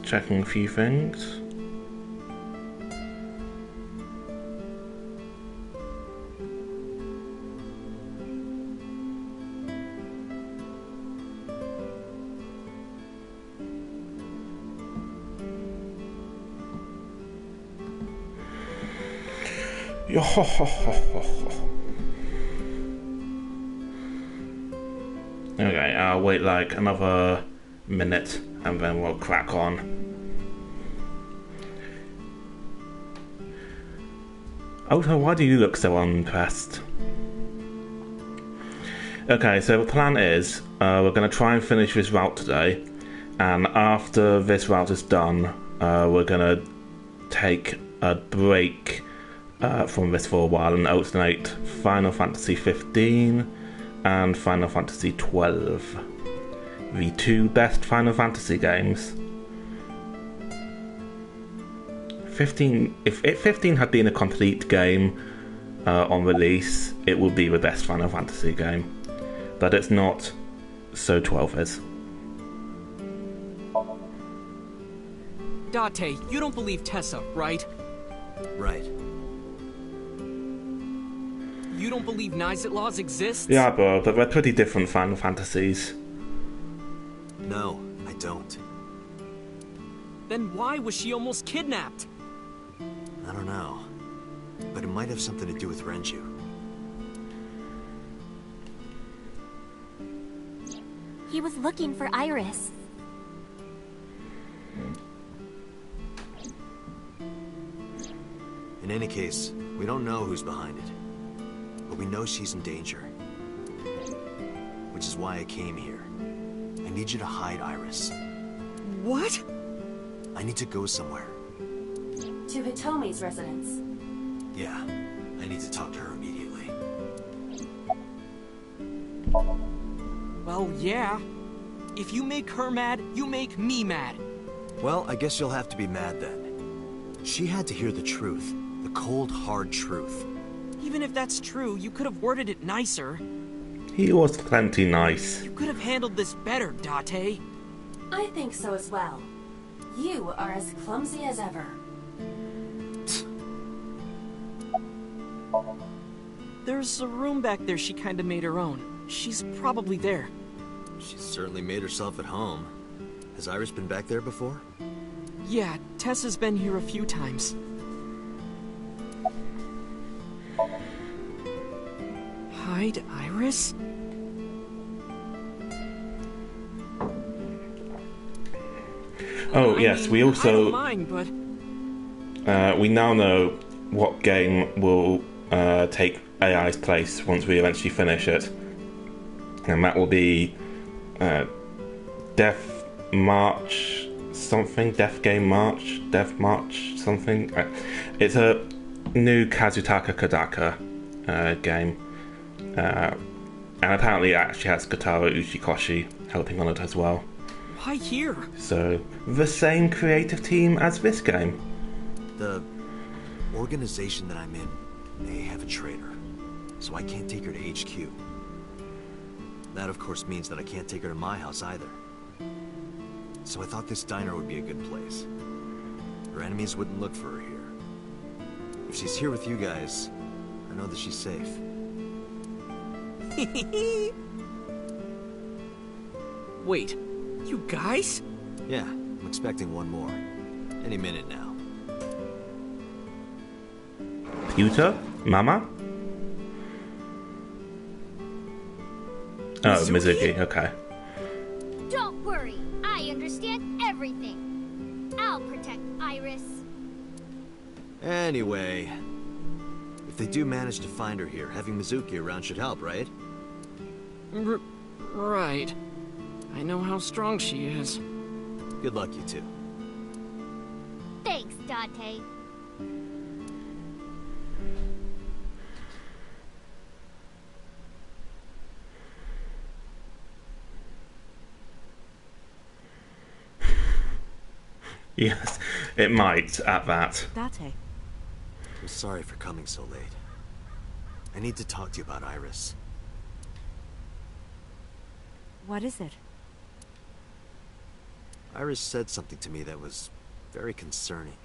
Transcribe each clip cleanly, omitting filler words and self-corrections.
checking a few things. Okay, I'll wait like another minute and then we'll crack on. Otto, why do you look so unimpressed? Okay, so the plan is we're going to try and finish this route today, and after this route is done, we're going to take a break from this for a while and alternate Final Fantasy 15 and Final Fantasy 12, the two best Final Fantasy games. 15, if 15 had been a complete game on release, it would be the best Final Fantasy game, but it's not, so 12 is. Date, you don't believe Tessa, right? Right. You don't believe Knights Laws exists? Yeah, bro, but they're pretty different Final Fantasies. No, I don't. Then why was she almost kidnapped? I don't know. But it might have something to do with Renju. He was looking for Iris. In any case, we don't know who's behind it. But we know she's in danger. Which is why I came here. I need you to hide Iris. What? I need to go somewhere. To Hitomi's residence. Yeah, I need to talk to her immediately. Well, yeah. If you make her mad, you make me mad. Well, I guess you'll have to be mad then. She had to hear the truth. The cold, hard truth. Even if that's true, you could have worded it nicer. He was plenty nice. You could have handled this better, Date. I think so as well. You are as clumsy as ever. There's a room back there she kinda made her own. She's probably there. She's certainly made herself at home. Has Iris been back there before? Yeah, Tessa's been here a few times. Hide Iris? Oh, yes, we also... I don't mind, but... we now know what game will take AI's place once we eventually finish it. And that will be Death March something, Death Game March, Death March something. It's a new Kazutaka Kodaka game. And apparently it actually has Kotaro Uchikoshi helping on it as well. Why here? So, the same creative team as this game. The organization that I'm in, they have a traitor. So I can't take her to HQ. That of course means that I can't take her to my house either. So I thought this diner would be a good place. Her enemies wouldn't look for her here. If she's here with you guys, I know that she's safe. Wait, you guys? Yeah, I'm expecting one more. Any minute now. Yuta? Mama? Oh, Mizuki, okay. Don't worry, I understand everything. I'll protect Iris. Anyway, if they do manage to find her here, having Mizuki around should help, right? Right. I know how strong she is. Good luck, you two. Thanks, Date. Yes, it might, at that. Date. I'm sorry for coming so late. I need to talk to you about Iris. What is it? Iris said something to me that was very concerning.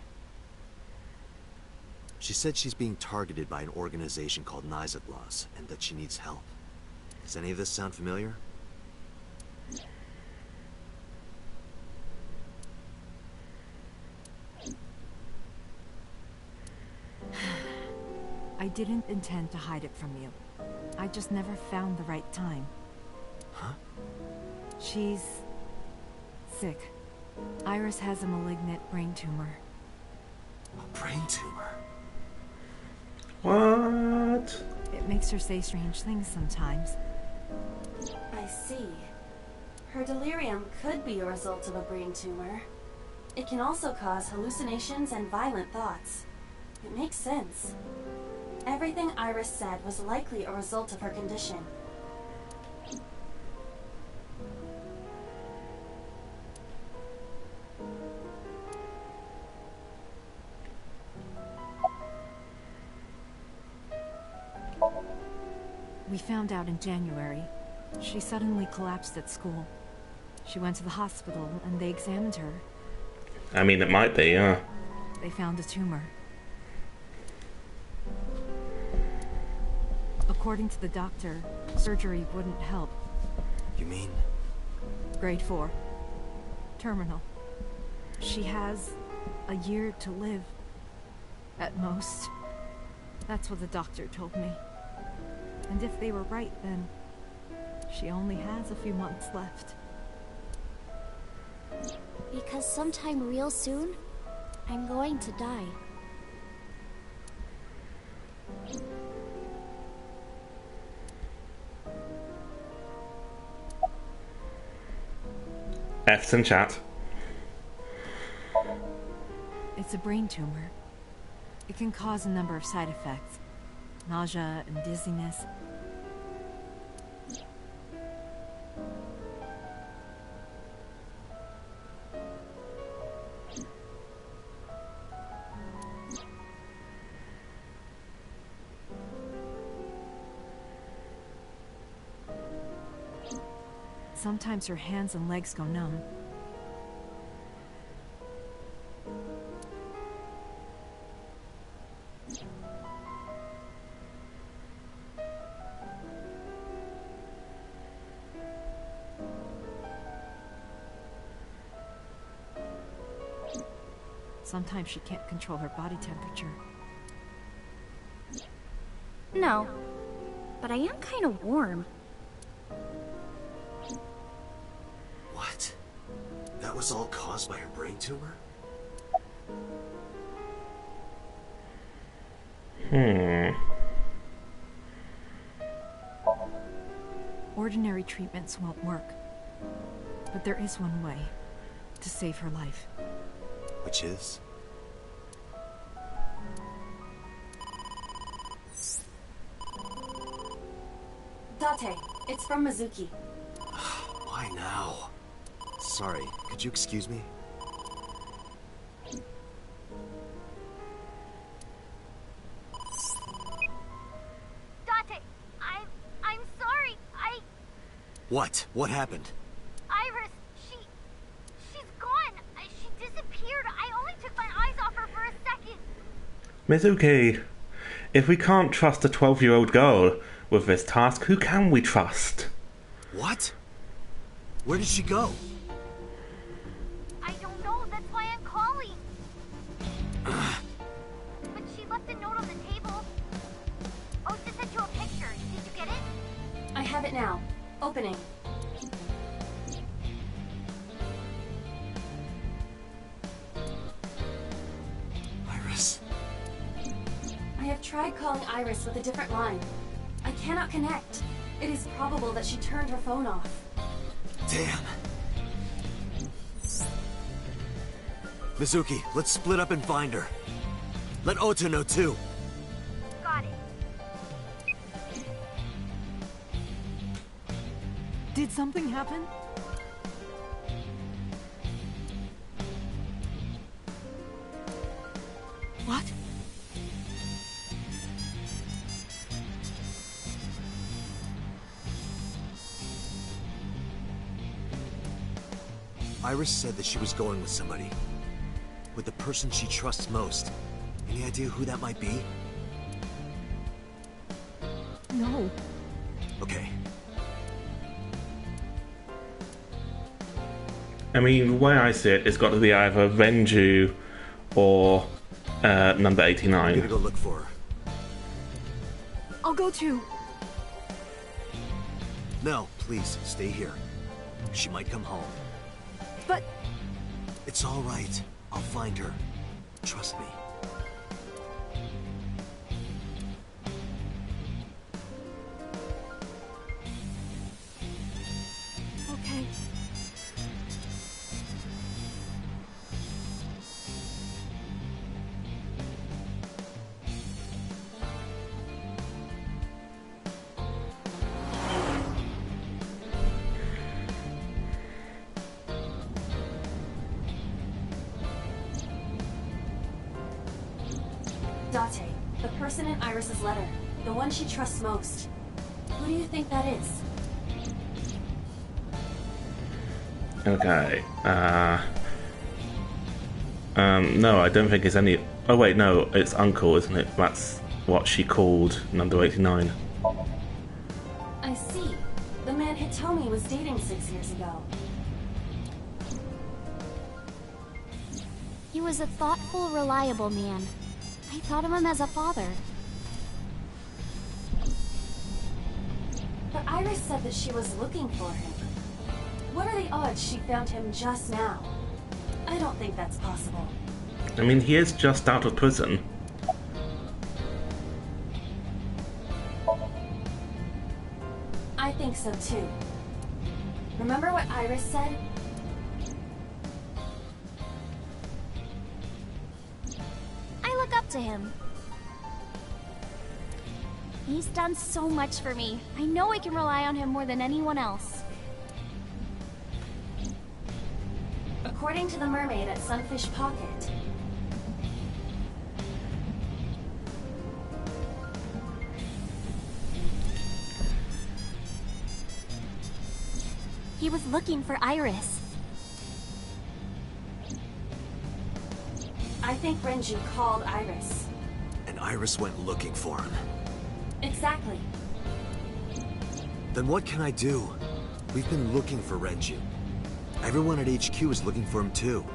She said she's being targeted by an organization called Nizatlas, and that she needs help. Does any of this sound familiar? I didn't intend to hide it from you. I just never found the right time. Huh? She's sick. Iris has a malignant brain tumor. A brain tumor? What? It makes her say strange things sometimes. I see. Her delirium could be a result of a brain tumor. It can also cause hallucinations and violent thoughts. It makes sense. Everything Iris said was likely a result of her condition. We found out in January. She suddenly collapsed at school. She went to the hospital and they examined her. I mean, it might be, yeah. They found a tumor. According to the doctor, surgery wouldn't help. You mean? Grade 4. Terminal. She has a year to live. At most. That's what the doctor told me. And if they were right, then she only has a few months left. Because sometime real soon, I'm going to die. F's in chat. It's a brain tumor. It can cause a number of side effects. Nausea and dizziness. Sometimes her hands and legs go numb. Sometimes she can't control her body temperature. No, but I am kind of warm. What? That was all caused by her brain tumor? Ordinary treatments won't work. But there is one way to save her life. Which is? Date, it's from Mizuki. Why now? Sorry, could you excuse me? Date, I'm sorry. What? What happened? Iris, she's gone. She disappeared. I only took my eyes off her for a second. Mizuki, if we can't trust a 12-year-old girl with this task, who can we trust? What? Where did she go? I don't know. That's why I'm calling. But she left a note on the table. Oh, just sent you a picture. Did you get it? I have it now. Opening. Iris. I have tried calling Iris with a different line. I cannot connect. It is probable that she turned her phone off. Damn. Mizuki, let's split up and find her. Let Ota know too. Got it. Did something happen? What? Iris said that she was going with somebody. With the person she trusts most. Any idea who that might be? No. Okay. I mean, the way I see it, it's got to be either Renju or number I'm gonna 89. go look for her. I'll go too. No, please, stay here. She might come home. But It's all right. I'll find her. Trust me. okay. Date, the person in Iris's letter. The one she trusts most. Who do you think that is? Okay. No, I don't think it's any. Oh wait, no, it's Uncle, isn't it? That's what she called number 89. I see. The man Hitomi was dating 6 years ago. He was a thoughtful, reliable man. I thought of him as a father. But Iris said that she was looking for him. What are the odds she found him just now? I don't think that's possible. I mean, he is just out of prison. I think so too. Remember what Iris said? I look up to him. He's done so much for me. I know I can rely on him more than anyone else. According to the mermaid at Sunfish Pocket, He was looking for Iris. I think Renju called Iris. And Iris went looking for him. Exactly. Then what can I do? We've been looking for Renju. Everyone at HQ is looking for him too.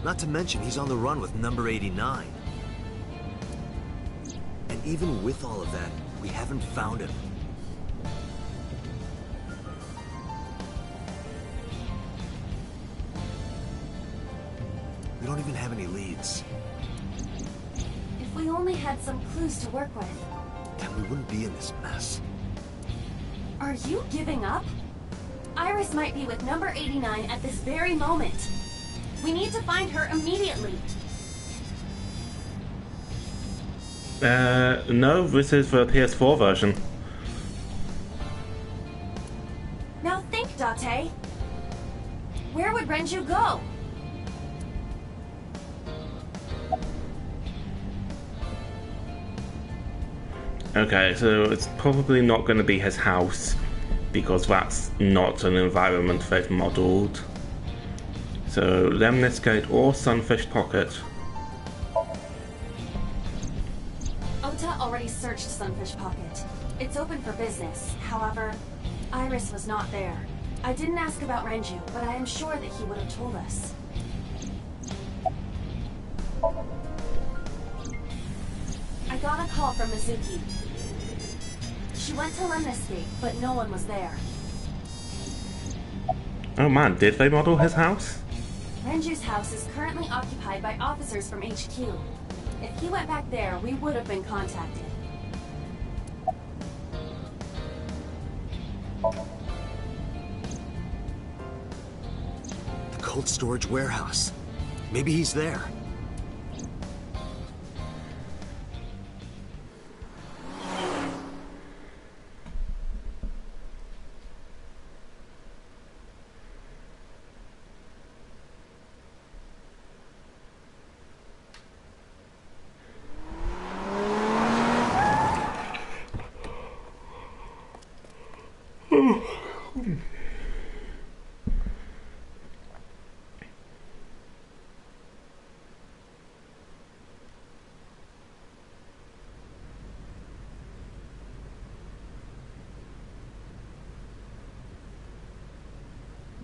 Not to mention he's on the run with number 89. And even with all of that, we haven't found him. We don't even have any leads. If we only had some clues to work with. Then we wouldn't be in this mess. Are you giving up? Iris might be with number 89 at this very moment. We need to find her immediately. No, this is the PS4 version. Now think, Date. Where would Renju go? Okay, so it's probably not going to be his house, because that's not an environment they've modelled. So, Lemniscate or Sunfish Pocket. Ota already searched Sunfish Pocket. It's open for business. However, Iris was not there. I didn't ask about Renju, but I am sure that he would have told us. I got a call from Mizuki. She went to Lemniscate, but no one was there. Oh man, did they model his house? Renju's house is currently occupied by officers from HQ. If he went back there, we would have been contacted. The cold storage warehouse. Maybe he's there.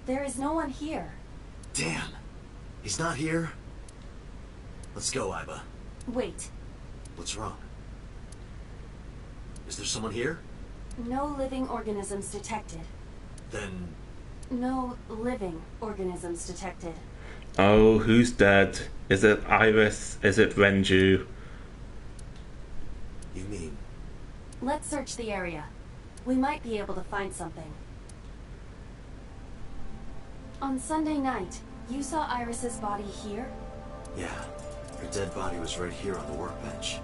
There is no one here. Damn. He's not here? Let's go, Iba. Wait. What's wrong? Is there someone here? No living organisms detected. Then... No living organisms detected. Oh, who's dead? Is it Iris? Is it Renju? You mean... Let's search the area. We might be able to find something. On Sunday night, you saw Iris's body here? Yeah. Her dead body was right here on the workbench.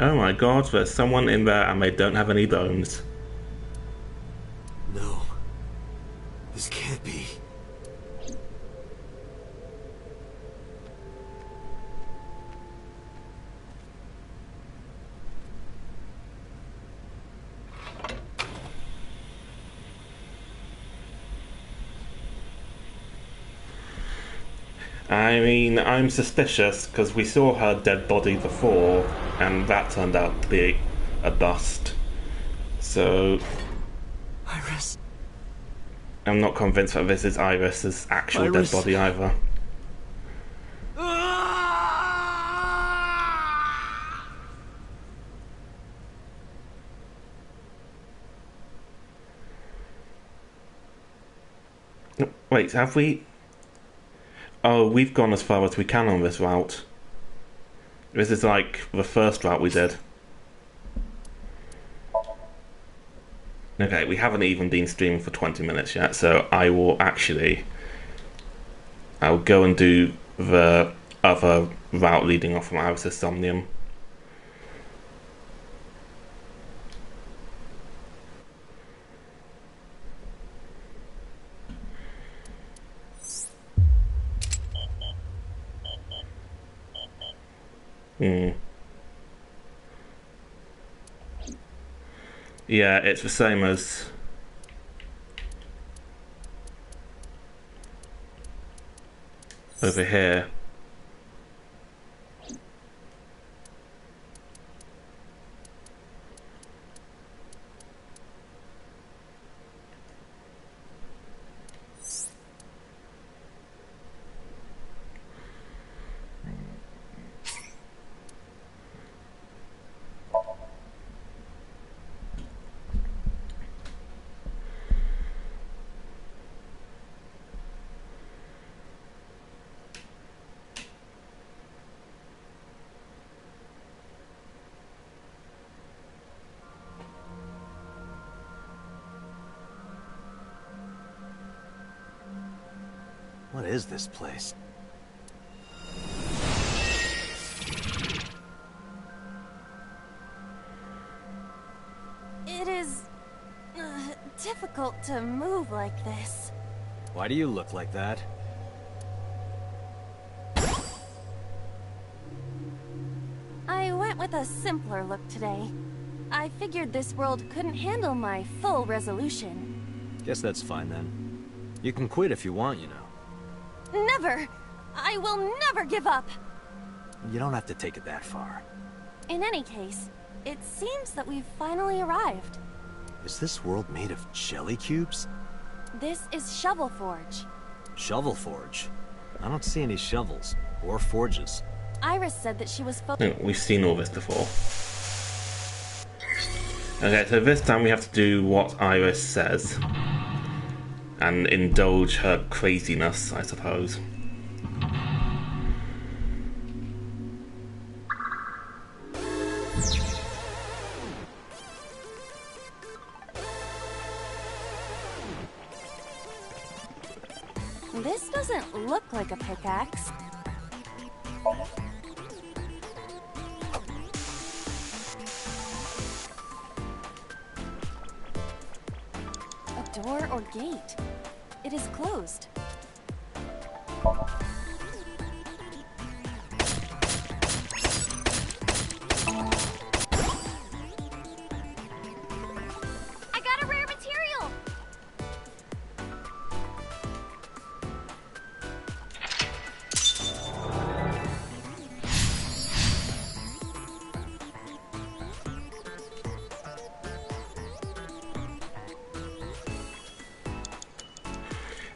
Oh my god, there's someone in there and they don't have any bones. No. This can't be. I mean, I'm suspicious because we saw her dead body before and that turned out to be a bust. So... Iris. I'm not convinced that this is Iris's actual Iris. dead body either. Wait, have we... Oh, we've gone as far as we can on this route. This is like the first route we did. Okay, we haven't even been streaming for 20 minutes yet, so I will actually... I'll go and do the other route leading off from Iris's Somnium. Yeah, it's the same as... over here. What is this place? It is... difficult to move like this. Why do you look like that? I went with a simpler look today. I figured this world couldn't handle my full resolution. Guess that's fine then. You can quit if you want, you know. Never! I will never give up! You don't have to take it that far. In any case, it seems that we've finally arrived. Is this world made of jelly cubes? This is Shovel Forge. Shovel Forge? I don't see any shovels, or forges. Iris said that she was No, we've seen all this before. Okay, so this time we have to do what Iris says. And indulge her craziness, I suppose. This doesn't look like a pickaxe. door or gate. It is closed. I got a rare material!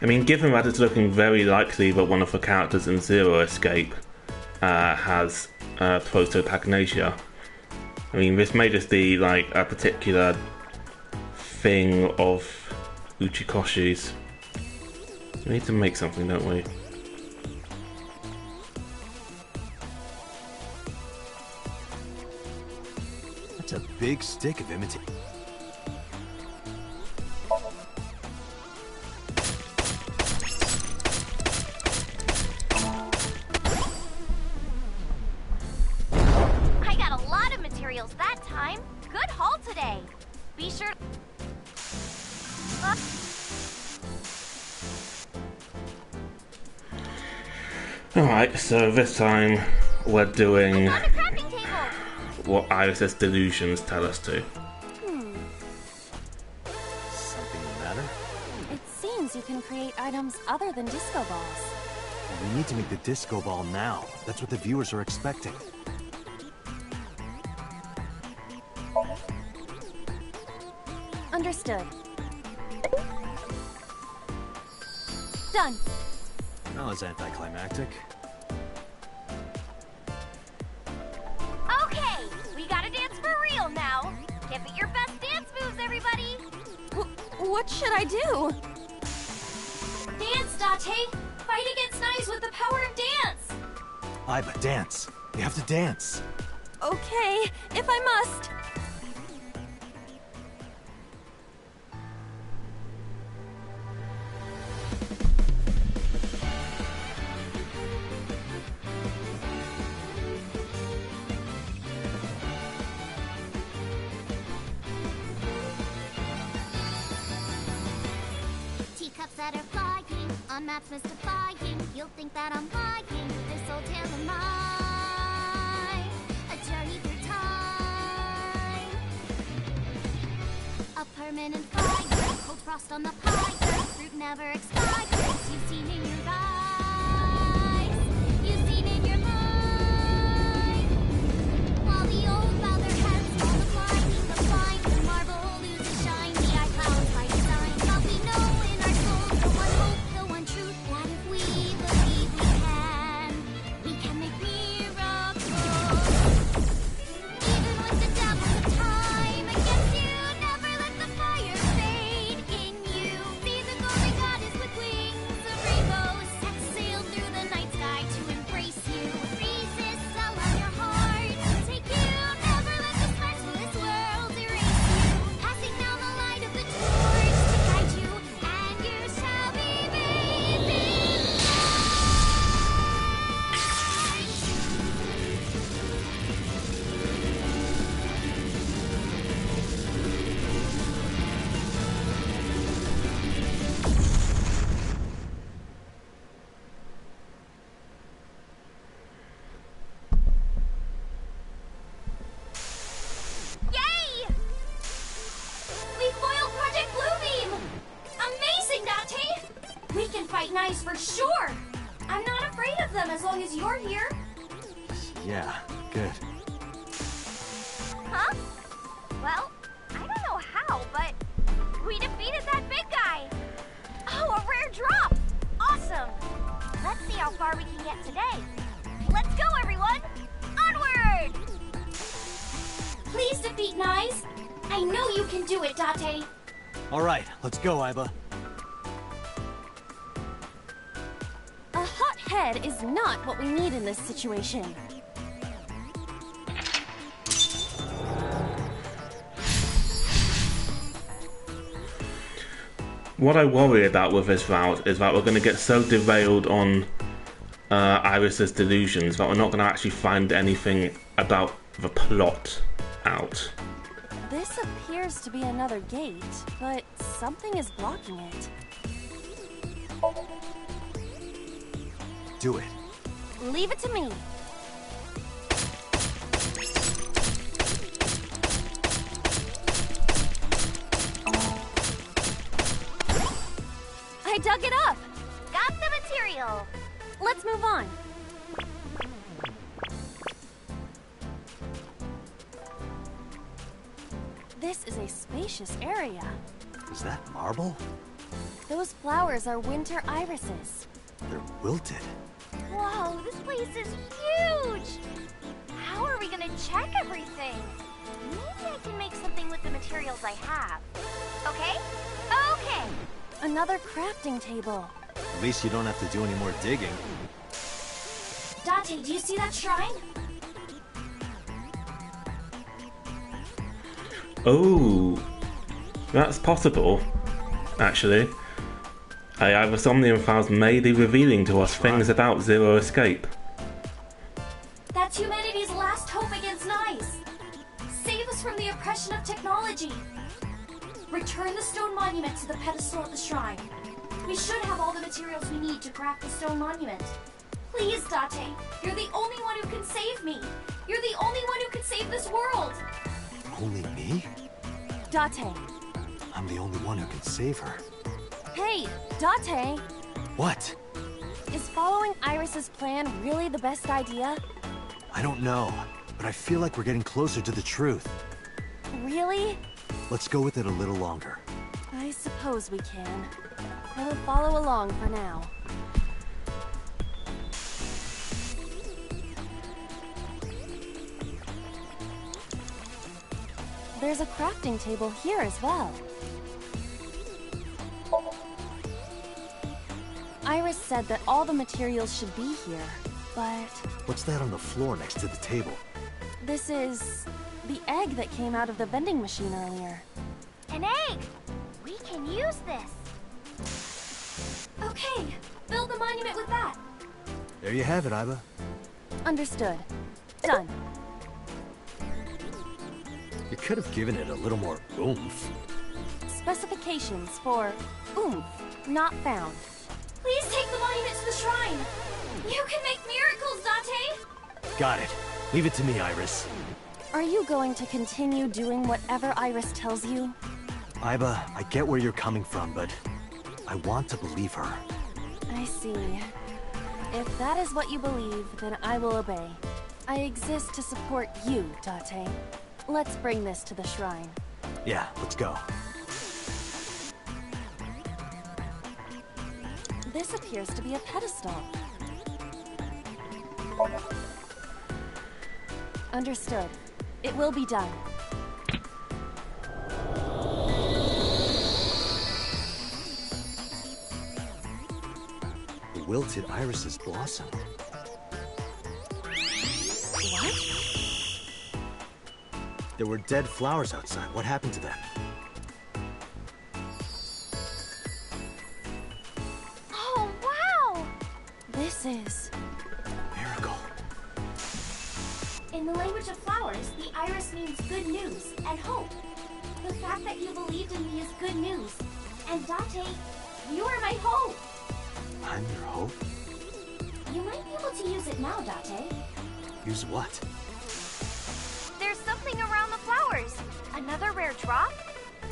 I mean, given that it's looking very likely that one of the characters in Zero Escape has prosopagnosia, I mean, this may just be like a particular thing of Uchikoshi's. We need to make something, don't we? That's a big stick of imitation. I got a lot of materials that time. Good haul today. Be sure. Alright, so this time we're doing On a crafting table. what Iris's delusions tell us to. Something the matter? It seems you can create items other than disco balls. We need to make the disco ball now. That's what the viewers are expecting. Understood. Done. That was anticlimactic. Okay, we gotta dance for real now. Give it your best dance moves, everybody. What should I do? Dance, Date. Fight against knives with the power of dance. Aiba, dance. You have to dance. Okay, if I must. Teacups that are flying on maps mystifying. You'll think that I'm lying. This old tale of mine, a journey through time, a permanent fire, cold frost on the pie, fruit never expires. You've seen in your eyes, you've seen in your mind. While the old father has multiplied, the flying, the marble loses shine. The eye clouds by design, but we know in our souls the one hope, the one truth, that if we believe we can make miracles. Even with the devil of time against you, never let the fire fade in you. See the golden goddess with wings of rainbows, set sail through the night sky to embrace you. Resist, allow your heart to take you. Never let the sparks of this world erase you. Passing down the light of the torch to guide you, and you shall be bathed in Yay! We foiled Project Bluebeam! Amazing, Date! We can fight knives for sure! I'm not afraid of them as long as you're here. Yeah, good. Huh? Well, I don't know how, but we defeated that big guy! Oh, a rare drop! Awesome! Let's see how far we can get today. Let's go, everyone! Onward! Please defeat knives. I know you can do it, Date. All right, let's go, Aiba. A hot head is not what we need in this situation. What I worry about with this route is that we're going to get so derailed on Iris's delusions that we're not going to actually find anything about the plot out. This appears to be another gate, but something is blocking it. Do it. Leave it to me. I dug it up! Got the material. Let's move on. This is a spacious area. Is that marble? Those flowers are winter irises. They're wilted. Whoa, this place is huge! How are we gonna check everything? Maybe I can make something with the materials I have. Okay? Okay! Another crafting table. At least you don't have to do any more digging. Date, do you see that shrine? Oh, that's possible, actually. Either Somnium files may be revealing to us things about Zero Escape. That's humanity's last hope against Nice. Save us from the oppression of technology. Return the stone monument to the pedestal at the shrine. We should have all the materials we need to craft the stone monument. Please, Date, you're the only one who can save me. You're the only one who can save this world. Only me? Date. I'm the only one who can save her. Hey, Date. What? Is following Iris's plan really the best idea? I don't know, but I feel like we're getting closer to the truth. Really? Let's go with it a little longer. I suppose we can. I will follow along for now. There's a crafting table here as well. Iris said that all the materials should be here, but What's that on the floor next to the table? this is the egg that came out of the vending machine earlier. An egg! We can use this. Okay, build the monument with that. There you have it, Iba. Understood. Done. You could have given it a little more oomph. Specifications for oomph not found. Please take the monument to the shrine. You can make miracles, Date. Got it. Leave it to me, Iris. Are you going to continue doing whatever Iris tells you? Iba, I get where you're coming from, but I want to believe her. I see. If that is what you believe, then I will obey. I exist to support you, Date. Let's bring this to the shrine. Yeah, let's go. This appears to be a pedestal. Understood. It will be done. The wilted irises blossomed. What? There were dead flowers outside. What happened to them? Oh, wow! This is... Miracle. In the language of flowers, the iris means good news and hope. The fact that you believed in me is good news. And Date, you are my hope. I'm your hope? You might be able to use it now, Date. Use what? There's something around the flowers. Another rare drop?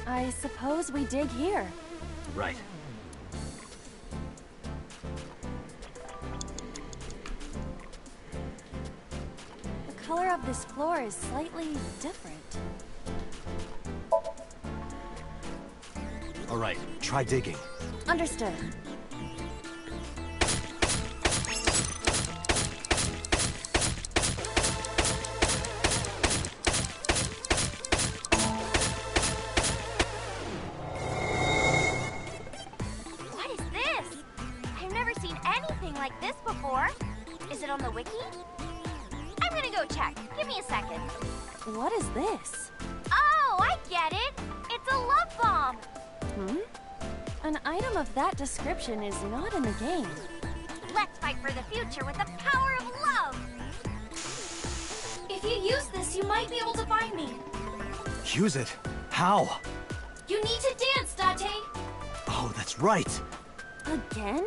I suppose we dig here. Right. The color of this floor is slightly different. All right, try digging. Understood. What is this? I've never seen anything like this before. Is it on the wiki? I'm gonna go check. Give me a second. What is this? Oh, I get it. It's a love bomb. An item of that description is not in the game. Let's fight for the future with the power of love. If you use this, you might be able to find me. Use it? How? You need to dance, Date! Oh, that's right. Again?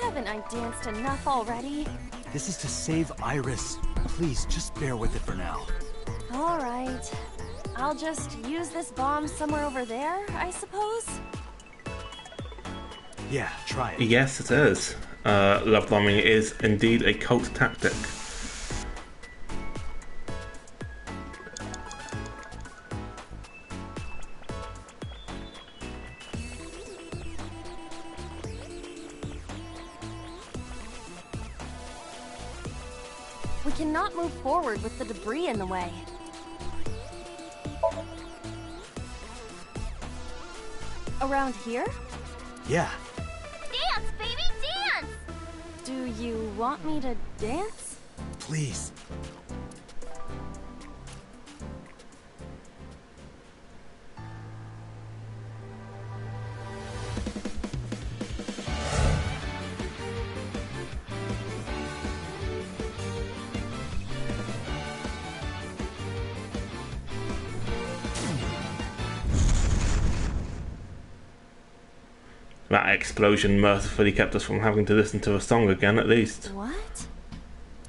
Haven't I danced enough already? This is to save Iris. Please, just bear with it for now. Alright. I'll just use this bomb somewhere over there, I suppose? Yeah, try it. Yes, it is. Love bombing is indeed a cult tactic. We cannot move forward with the debris in the way. Around here? Yeah. Dance, baby, dance! Do you want me to dance? Please. That explosion mercifully kept us from having to listen to a song again, at least. What?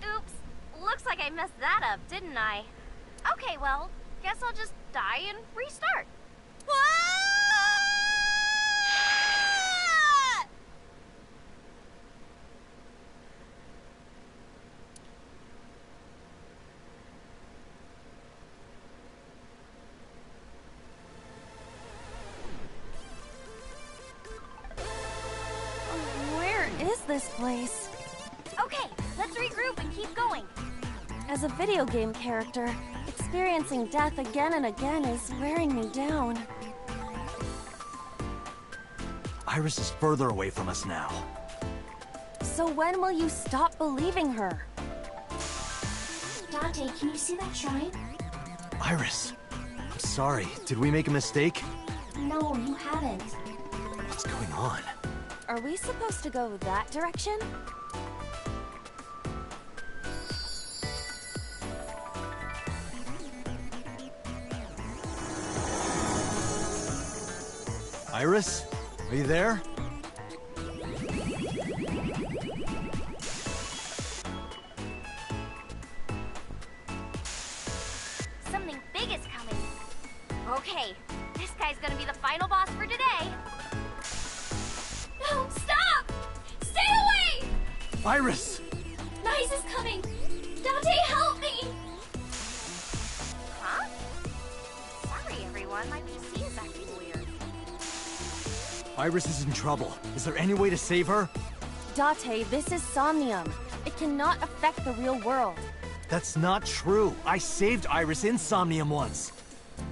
Oops, looks like I messed that up, didn't I? Okay, well, guess I'll just die and restart. Where is this place? Okay, let's regroup and keep going. As a video game character, experiencing death again and again is wearing me down. Iris is further away from us now. So when will you stop believing her? Dante, can you see that shrine? Iris, I'm sorry. Did we make a mistake? No, you haven't. What's going on? Are we supposed to go that direction? Iris? Are you there? Something big is coming. Okay, this guy's gonna be the final boss for today. No, stop! Stay away! Iris! Nice is coming! Dante, help me! Huh? Sorry, everyone. My PC is acting weird. Iris is in trouble. Is there any way to save her? Date, this is Somnium. It cannot affect the real world. That's not true. I saved Iris in Somnium once.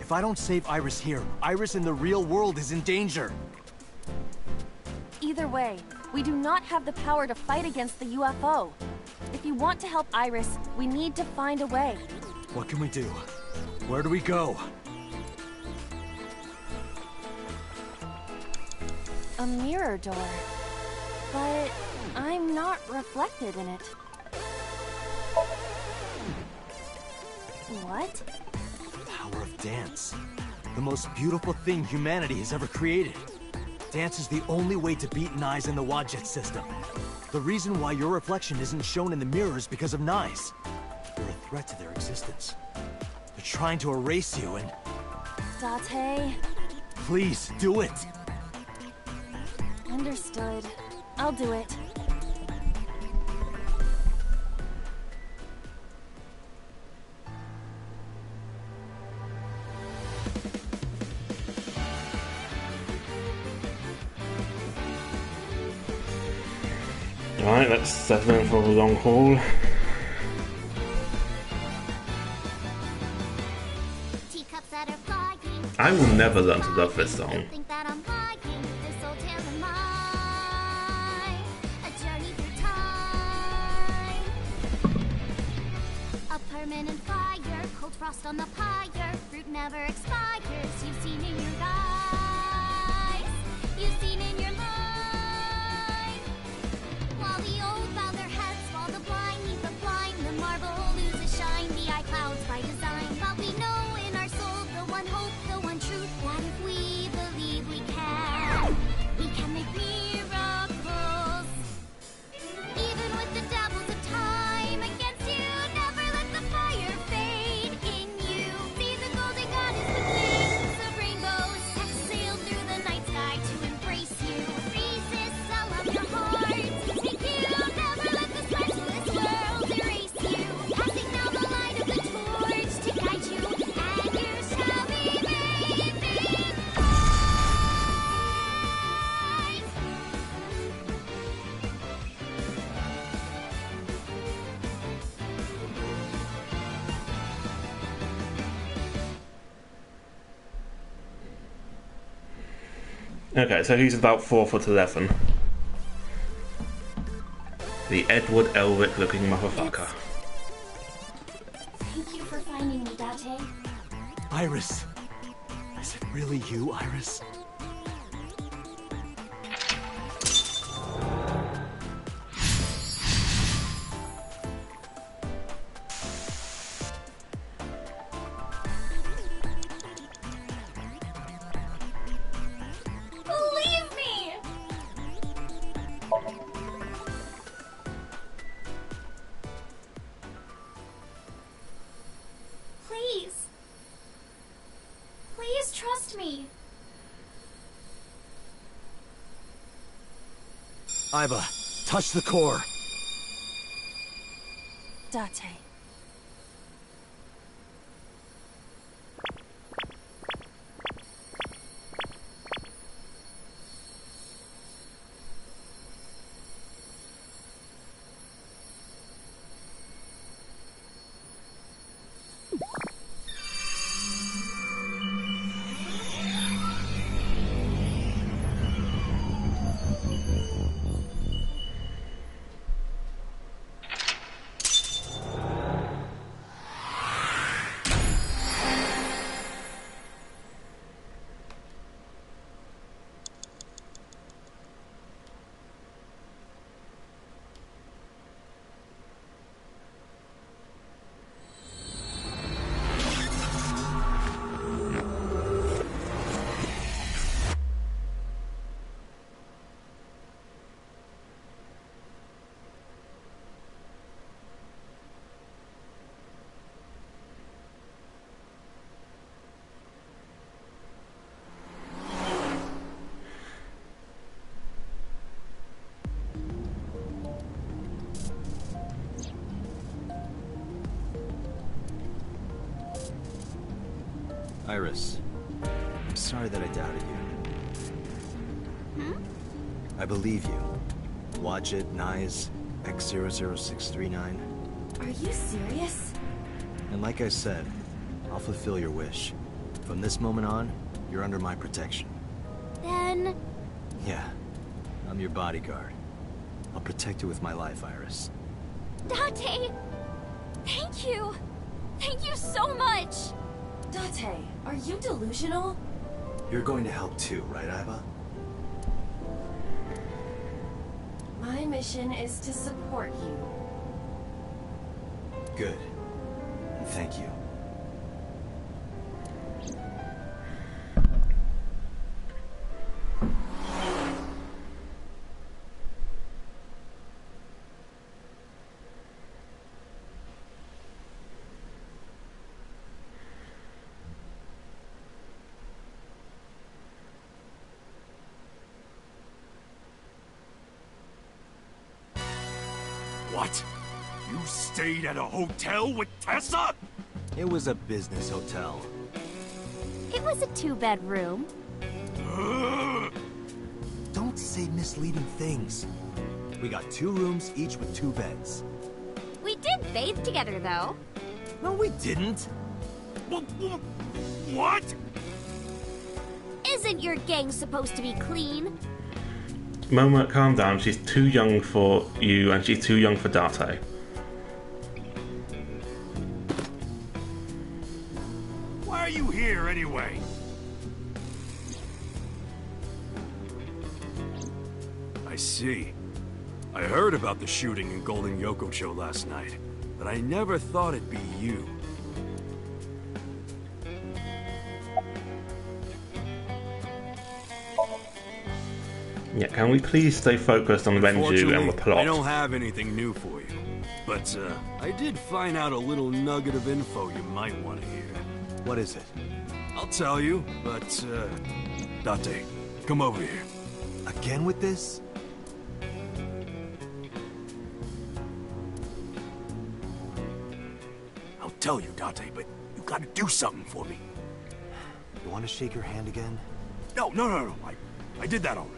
If I don't save Iris here, Iris in the real world is in danger. Either way, we do not have the power to fight against the UFO. If you want to help Iris, we need to find a way. What can we do? Where do we go? A mirror door. But I'm not reflected in it. What? The power of dance. The most beautiful thing humanity has ever created. Dance is the only way to beat Nyes in the Wadjet system. The reason why your reflection isn't shown in the mirror is because of Nyes. You're a threat to their existence. They're trying to erase you and... Date, Please, do it! understood. I'll do it. Right, let's settle in for a long haul. Teacups that are flying. I will never learn to love this song. Think that I'm hiking this old tale of mine. A journey through time. A permanent fire, cold frost on the pyre. Fruit never expires. You've seen in your eyes. You've seen in your mind. While the old bow their heads, while the blind meet the blind, the marble loses shine. The eye clouds by design, but we know in our soul the one Okay, so he's about 4'11". The Edward Elric looking motherfucker. Thank you for finding me, Date. Iris! Is it really you, Iris? Believe me! Please. Please trust me. Iba, touch the core. Date. Iris, I'm sorry that I doubted you. I believe you. Watch it, Nyes, X00639. Are you serious? And like I said, I'll fulfill your wish. From this moment on, you're under my protection. Then... Yeah, I'm your bodyguard. I'll protect you with my life, Iris. Date! Thank you! Thank you so much! Date, are you delusional? You're going to help too, right, Iba? My mission is to support you. Good. And thank you. What? You stayed at a hotel with Tessa? It was a business hotel. It was a 2-bedroom. Don't say misleading things. We got 2 rooms, each with 2 beds. We did bathe together, though. No, we didn't. What? Isn't your gang supposed to be clean? Momo, calm down. She's too young for you, and she's too young for Date. Why are you here anyway? I see. I heard about the shooting in Golden Yokocho last night, but I never thought it'd be you. Yeah, can we please stay focused on Renju and the plot? I don't have anything new for you, but I did find out a little nugget of info you might want to hear. What is it? I'll tell you, but Date, come over here. Again with this? I'll tell you, Date, but you gotta do something for me. You want to shake your hand again? No. I did that already.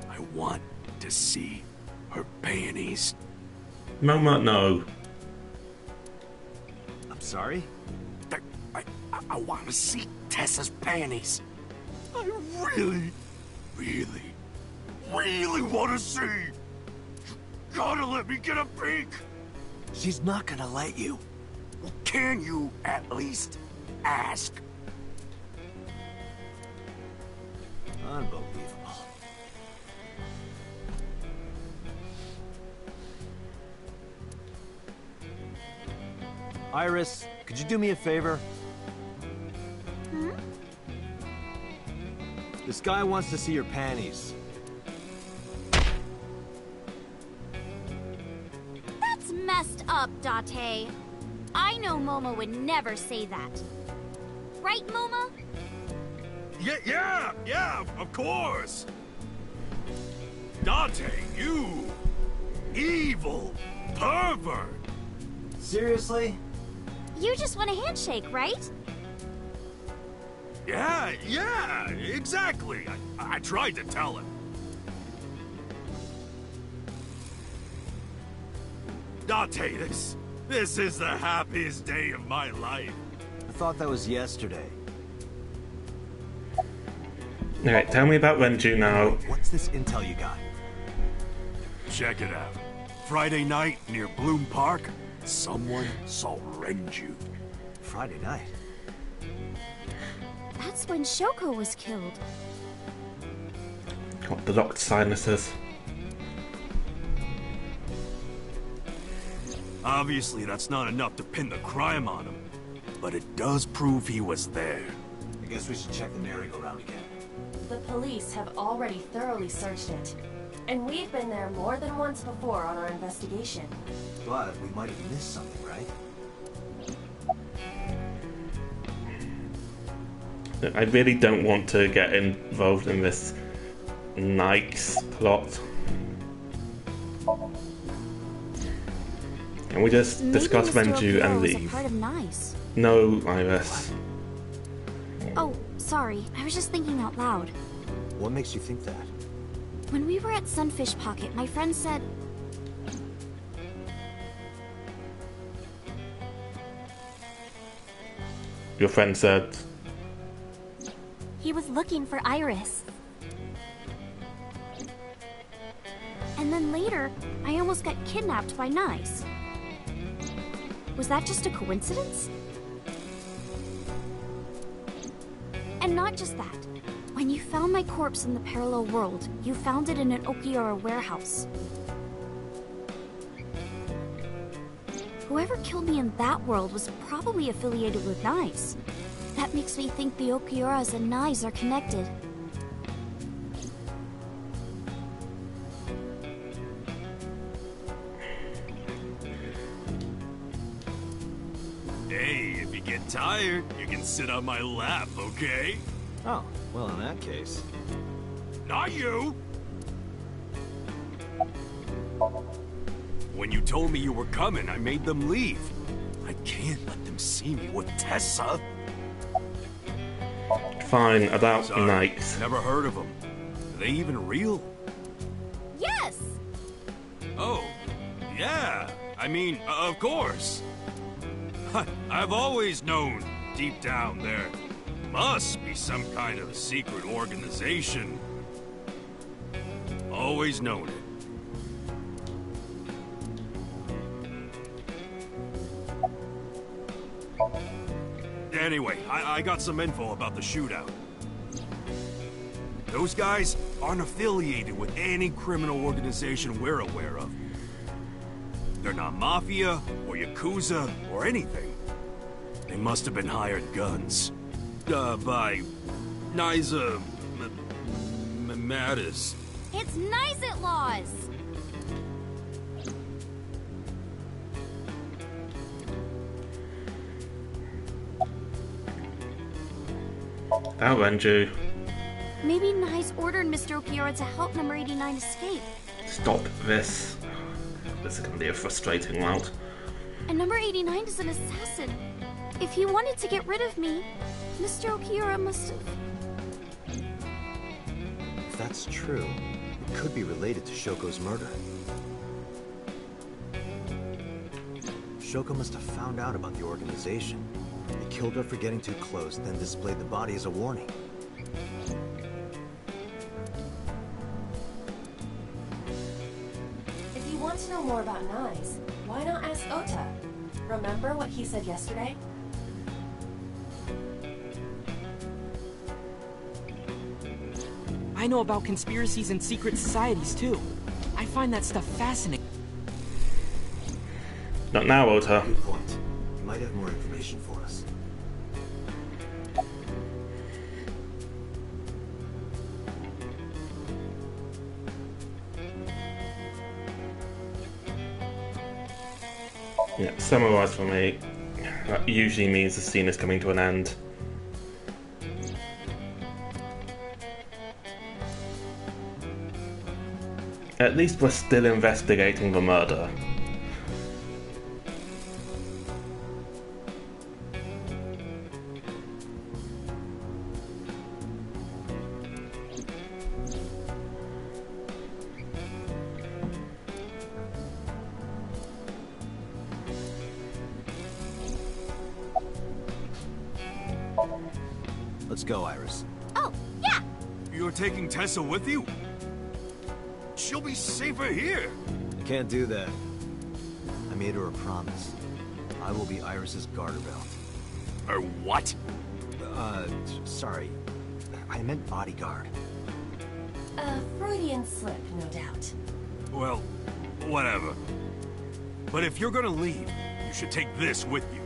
I want to see her peonies. Momo, no. I'm sorry? I want to see Tessa's panties. I really, really, really want to see. You gotta let me get a peek. She's not gonna let you. Well, can you at least ask? Unbelievable. Iris, could you do me a favor? Hmm? This guy wants to see your panties. That's messed up, Date. I know Momo would never say that. Right, Momo? Yeah, of course. Date, you evil pervert. Seriously? You just want a handshake, right? Yeah, exactly. I tried to tell him. Date, this is the happiest day of my life. I thought that was yesterday. Alright, tell me about Renju now. What's this intel you got? Check it out. Friday night near Bloom Park, someone saw Renju. Friday night. That's when Shoko was killed. Got the locked sinuses. Obviously, that's not enough to pin the crime on him, but it does prove he was there. I guess we should check the merry-go-round again. The police have already thoroughly searched it. And we've been there more than once before on our investigation. But we might have missed something, right? I really don't want to get involved in this Nike's plot. Can we just discuss Maybe Mr. Renju and Okio was a leave? part of Nice. No, Iris. Oh, sorry. I was just thinking out loud. What makes you think that? When we were at Sunfish Pocket, my friend said... Your friend said... he was looking for Iris. And then later, I almost got kidnapped by Nice. Was that just a coincidence? And not just that. When you found my corpse in the parallel world, you found it in an Okiura warehouse. Whoever killed me in that world was probably affiliated with Nice. That makes me think the Okiuras and Nice are connected. Hey, if you get tired, you can sit on my lap, okay? Oh, well, in that case. Not you! When you told me you were coming, I made them leave. I can't let them see me with Tessa. Fine, about Sorry, Nikes. never heard of them. Are they even real? Yes! Oh, yeah. I mean, of course. I've always known, deep down there, must be some kind of secret organization. Always known it. Anyway, I got some info about the shootout. Those guys aren't affiliated with any criminal organization we're aware of. They're not Mafia or Yakuza or anything. They must have been hired guns. By Niza Mattis. It's Nice at Laws! That Renju. Maybe Nice ordered Mr. Okiura to help number 89 escape. Stop this. This is going to be a frustrating route. And number 89 is an assassin. If he wanted to get rid of me, Mr. Okiura must have... If that's true, it could be related to Shoko's murder. Shoko must have found out about the organization. It killed her for getting too close, then displayed the body as a warning. If you want to know more about knives, why not ask Ota? Remember what he said yesterday? I know about conspiracies and secret societies, too. I find that stuff fascinating. Not now, Ota. Good point. You might have more information for us. Yeah, summarize for me. That usually means the scene is coming to an end. At least we're still investigating the murder. Let's go, Iris. Oh, yeah! You're taking Tessa with you? She'll be safer here. I can't do that. I made her a promise. I will be Iris's garter belt. Or what? Sorry. I meant bodyguard. A Freudian slip, no doubt. Well, whatever. But if you're gonna leave, you should take this with you.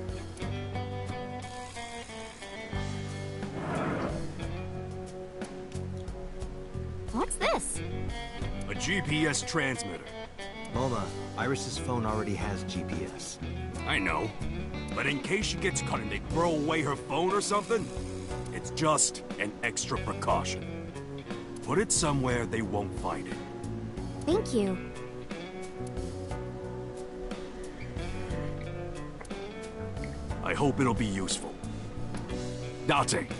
What's this? A GPS transmitter. Moma, Iris's phone already has GPS. I know. But in case she gets caught and they throw away her phone or something, it's just an extra precaution. Put it somewhere they won't find it. Thank you. I hope it'll be useful. Date,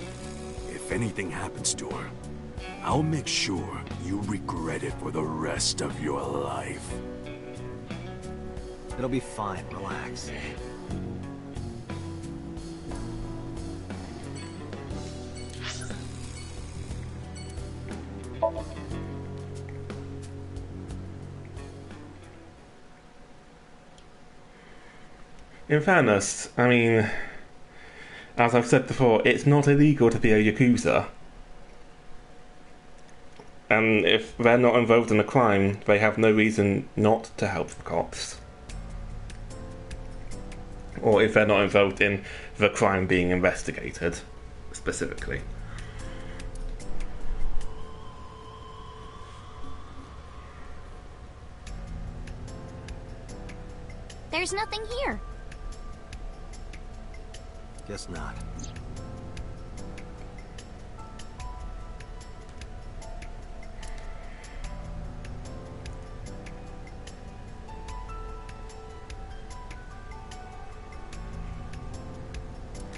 if anything happens to her, I'll make sure you regret it for the rest of your life. It'll be fine, relax. In fairness, I mean, as I've said before, it's not illegal to be a Yakuza. And if they're not involved in a crime, they have no reason not to help the cops. Or if they're not involved in the crime being investigated, specifically. There's nothing here. Guess not.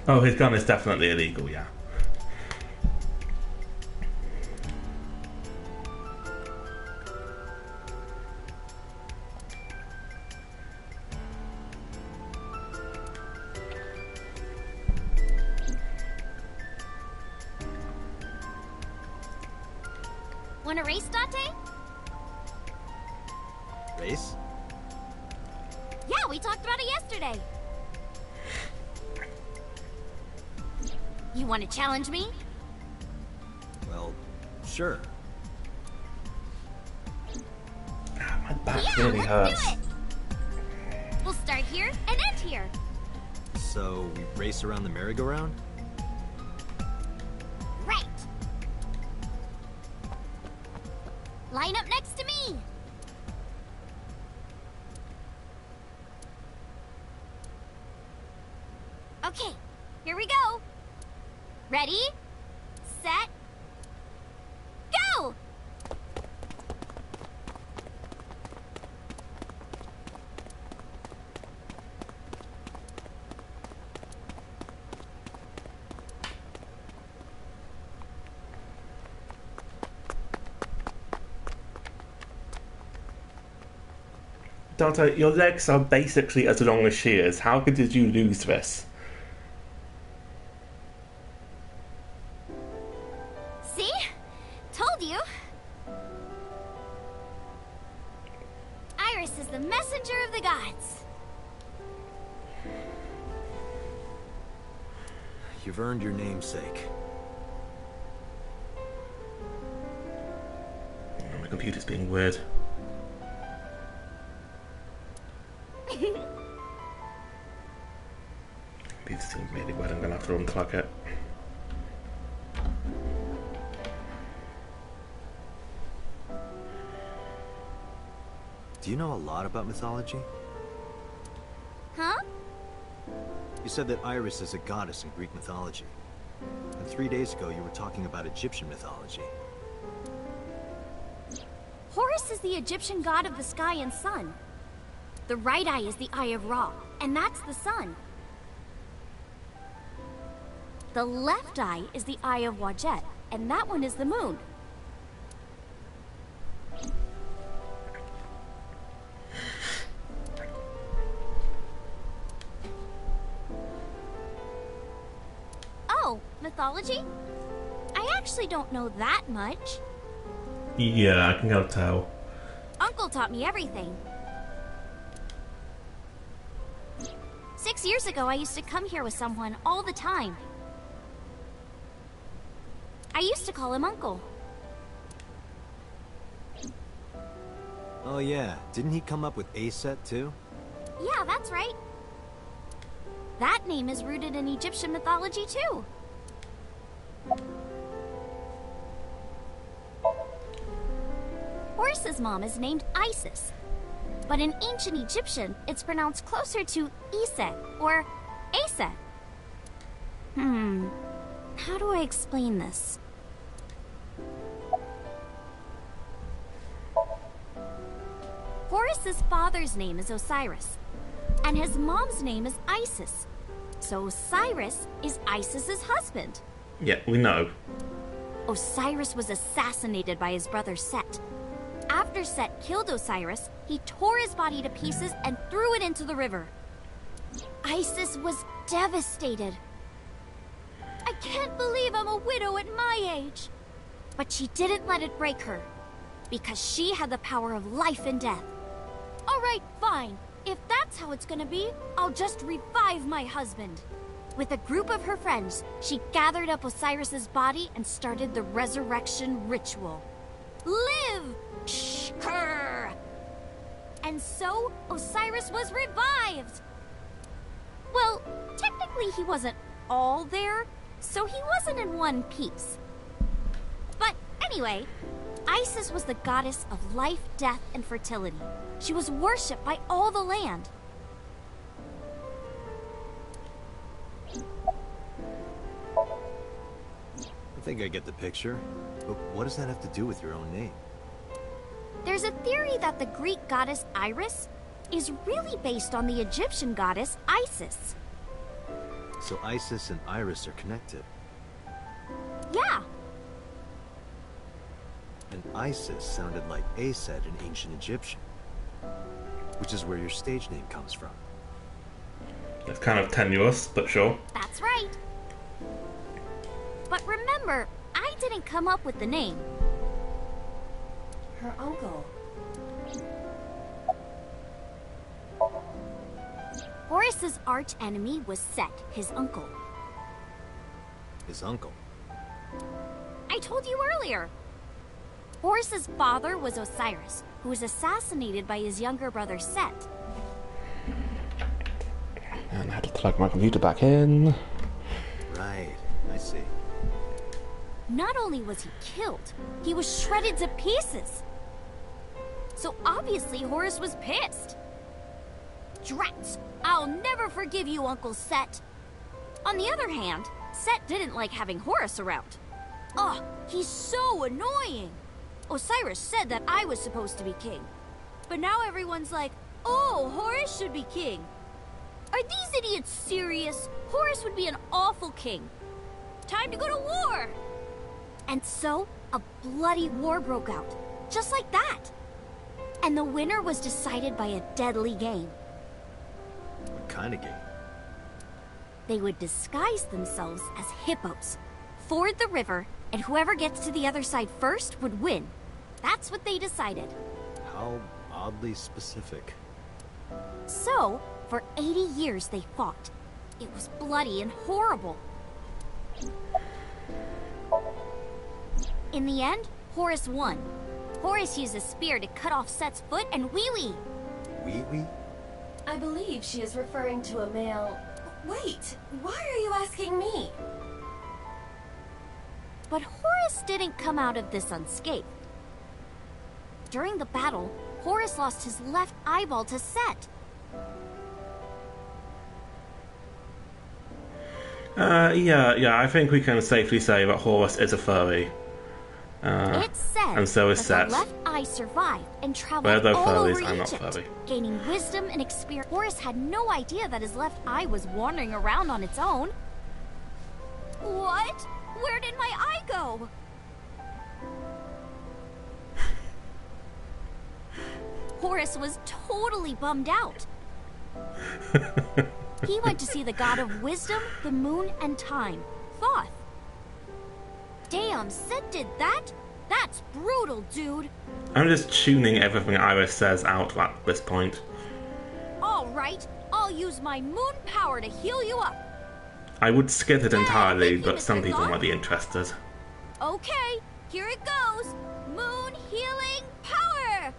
Oh, his gun is definitely illegal, yeah. Wanna race, Date? Race? Yeah, we talked about it yesterday. You wanna challenge me? Well, sure. My back Yeah, really let's hurts. do it! We'll start here and end here. So, we race around the merry-go-round? Right. Line up next to me. Okay, here we go. Ready, set, go! Dante, your legs are basically as long as she is. How did you lose this? Horus is the messenger of the gods. You've earned your namesake. Oh, my computer's being weird. Computer's being really weird. I'm gonna have to unplug it. Do you know a lot about mythology? Huh? You said that Iris is a goddess in Greek mythology. And 3 days ago, you were talking about Egyptian mythology. Horus is the Egyptian god of the sky and sun. The right eye is the eye of Ra, and that's the sun. The left eye is the eye of Wadjet, and that one is the moon. Oh, mythology? I actually don't know that much. Yeah, I can go tell. Uncle taught me everything. 6 years ago, I used to come here with someone all the time. I used to call him Uncle. Oh yeah, didn't he come up with Aset too? Yeah, that's right. That name is rooted in Egyptian mythology too. Horus's mom is named Isis. But in ancient Egyptian, it's pronounced closer to Iset or Aset. How do I explain this? Horus's father's name is Osiris, and his mom's name is Isis. So Osiris is Isis's husband. Yeah, we know. Osiris was assassinated by his brother Set. After Set killed Osiris, he tore his body to pieces and threw it into the river. Isis was devastated. I can't believe I'm a widow at my age. But she didn't let it break her, because she had the power of life and death. All right, fine. If that's how it's gonna be, I'll just revive my husband. With a group of her friends, she gathered up Osiris's body and started the resurrection ritual. Live! Shkur! And so, Osiris was revived! Well, technically he wasn't all there, so he wasn't in one piece. But anyway, Isis was the goddess of life, death, and fertility. She was worshipped by all the land. I think I get the picture. But what does that have to do with your own name? There's a theory that the Greek goddess Iris is really based on the Egyptian goddess Isis. So Isis and Iris are connected. Yeah. And Isis sounded like Aset in ancient Egyptian. Which is where your stage name comes from. It's kind of tenuous, but sure. That's right. But remember, I didn't come up with the name. Her uncle. Horus's arch enemy was Set, his uncle. His uncle. I told you earlier. Horus's father was Osiris, who was assassinated by his younger brother Set. And I had to plug my computer back in. Right, I see. Not only was he killed, he was shredded to pieces. So obviously Horus was pissed. Drats! I'll never forgive you, Uncle Set. On the other hand, Set didn't like having Horus around. Ugh, he's so annoying. Osiris said that I was supposed to be king. But now everyone's like, oh, Horus should be king. Are these idiots serious? Horus would be an awful king. Time to go to war! And so, a bloody war broke out, just like that. And the winner was decided by a deadly game. What kind of game? They would disguise themselves as hippos, ford the river, and whoever gets to the other side first would win. That's what they decided. How Oddly specific. So, for 80 years they fought. It was bloody and horrible. In the end, Horus won. Horus used a spear to cut off Set's foot and Wee-Wee. Wee-wee? I believe she is referring to a male... Wait, why are you asking me? But Horus didn't come out of this unscathed. During the battle, Horus lost his left eyeball to Set. Yeah, I think we can safely say that Horus is a furry. It's said and so is that Set. the left eye survived and Well, traveled they're all furries, over I'm not Egypt, furry. gaining wisdom and experience. Horus had no idea that his left eye was wandering around on its own. What? Where did my eye go? Horus was totally bummed out. He went to see the god of wisdom, the moon, and time, Thoth. Damn, Set did that? That's brutal, dude. I'm just tuning everything Iris says out at this point. Alright, I'll use my moon power to heal you up. I would skip it entirely, thank you, but some Mr. people Locke. might be interested. Okay, here it goes. Moon healing power.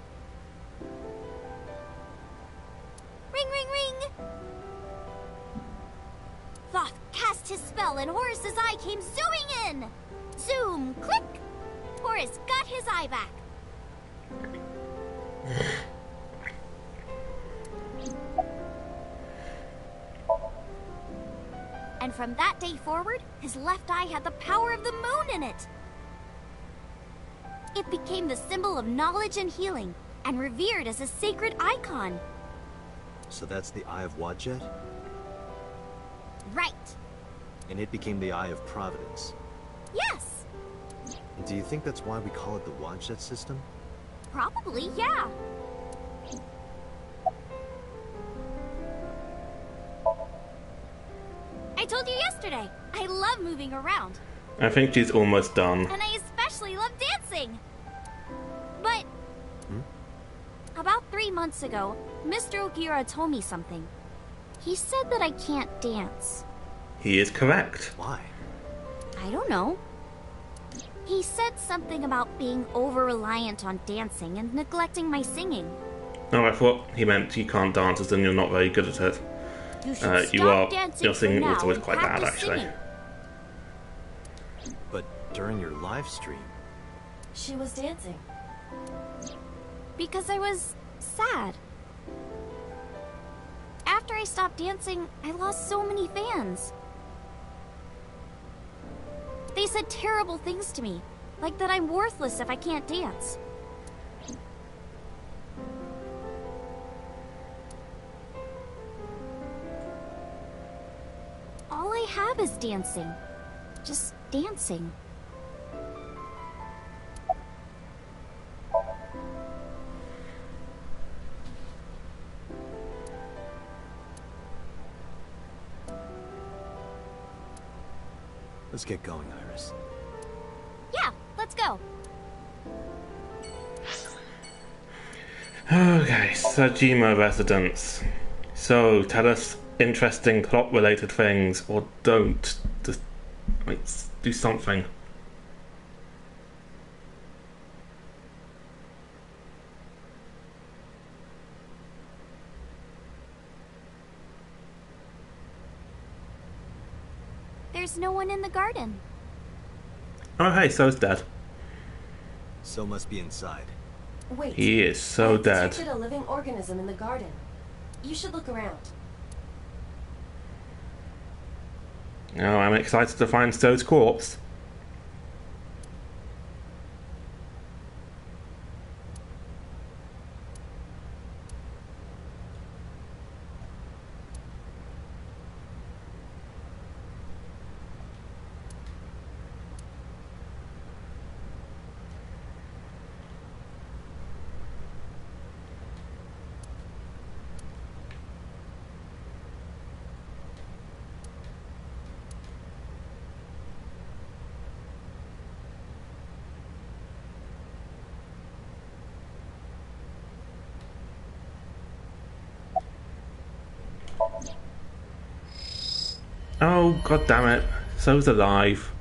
Ring, ring, ring. Thoth cast his spell and Horus's eye came zooming in. Zoom, click. Horus got his eye back. And from that day forward, his left eye had the power of the moon in it. It became the symbol of knowledge and healing, and revered as a sacred icon. So that's the Eye of Wadjet? Right. And it became the Eye of Providence. Yes. And do you think that's why we call it the Wadjet system? Probably, yeah. I told you yesterday, I love moving around. I think she's almost done. And I especially love dancing. But about 3 months ago, Mr. Ogira told me something. He said that I can't dance. He is correct. Why? I don't know. He said something about being over-reliant on dancing and neglecting my singing. Oh, I thought he meant you can't dance as in you're not very good at it. You should You stop are. dancing Your singing for now was always and quite bad, practice actually. singing. But during your live stream, She was dancing. Because I was sad. After I stopped dancing, I lost so many fans. They said terrible things to me, like that I'm worthless if I can't dance. All I have is dancing. Just dancing. let's get going, Iris. Yeah, let's go. Okay, Sajima residence. So, tell us interesting plot-related things, or don't. Just do something. There's no one in the garden. Oh, hey, so's dead. So must be inside. Wait. He is so I've dead. detected a living organism in the garden. You should look around. Oh, I'm excited to find So's corpse. Oh, god damn it. So's alive.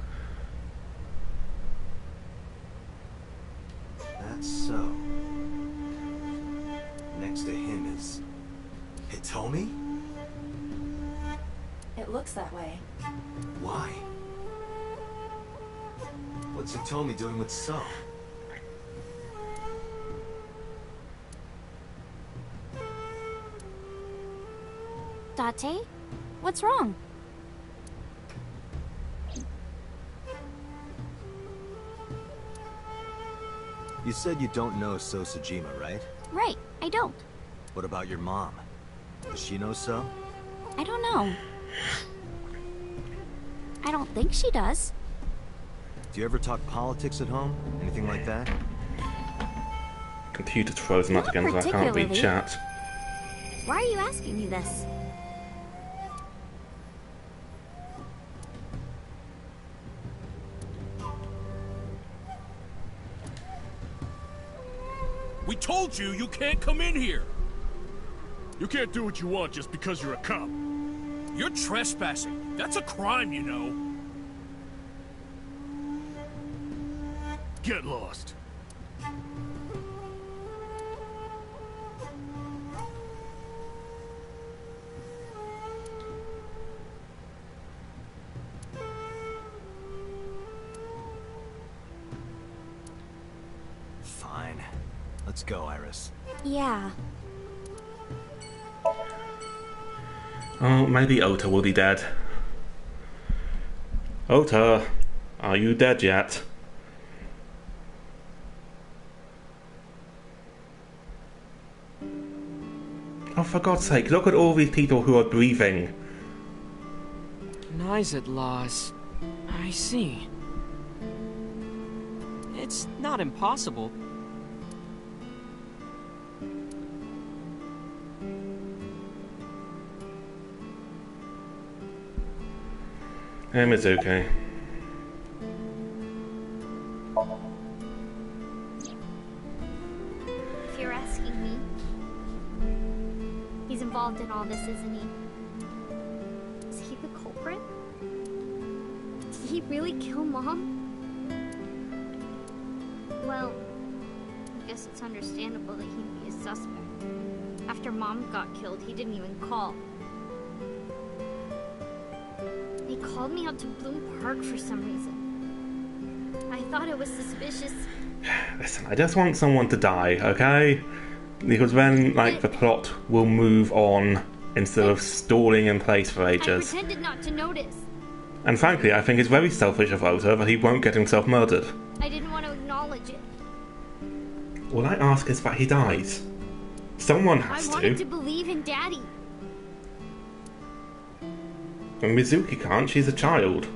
That's so. Next to him is... Hitomi? It looks that way. Why? What's Hitomi doing with So? Date? What's wrong? You said you don't know So Sejima, right? Right, I don't. What about your mom? Does she know So? I don't know. I don't think she does. Do you ever talk politics at home? Anything like that? Computer's frozen up Not again, so I can't read particularly. chat. Why are you asking me this? We told you you can't come in here! You can't do what you want just because you're a cop. You're trespassing. That's a crime, you know. Get lost. Fine. Let's go, Iris. Yeah. Oh, maybe Ota will be dead. Ota, are you dead yet? Oh, for God's sake, look at all these people who are breathing. Nizet laws. I see. It's not impossible. Hey, Mizuki. If you're asking me, he's involved in all this, isn't he? Is he the culprit? Did he really kill Mom? Well, I guess it's understandable that he'd be a suspect. After Mom got killed, he didn't even call. They called me out to Bloom Park for some reason. I thought it was suspicious. Listen, I just want someone to die, okay? Because then, like, the plot will move on instead of stalling in place for I ages. pretended not to notice. And frankly, I think it's very selfish of Ota that he won't get himself murdered. I didn't want to acknowledge it. All I ask is that he dies. Someone I has wanted to to. believe in Daddy. And Mizuki can't, she's a child.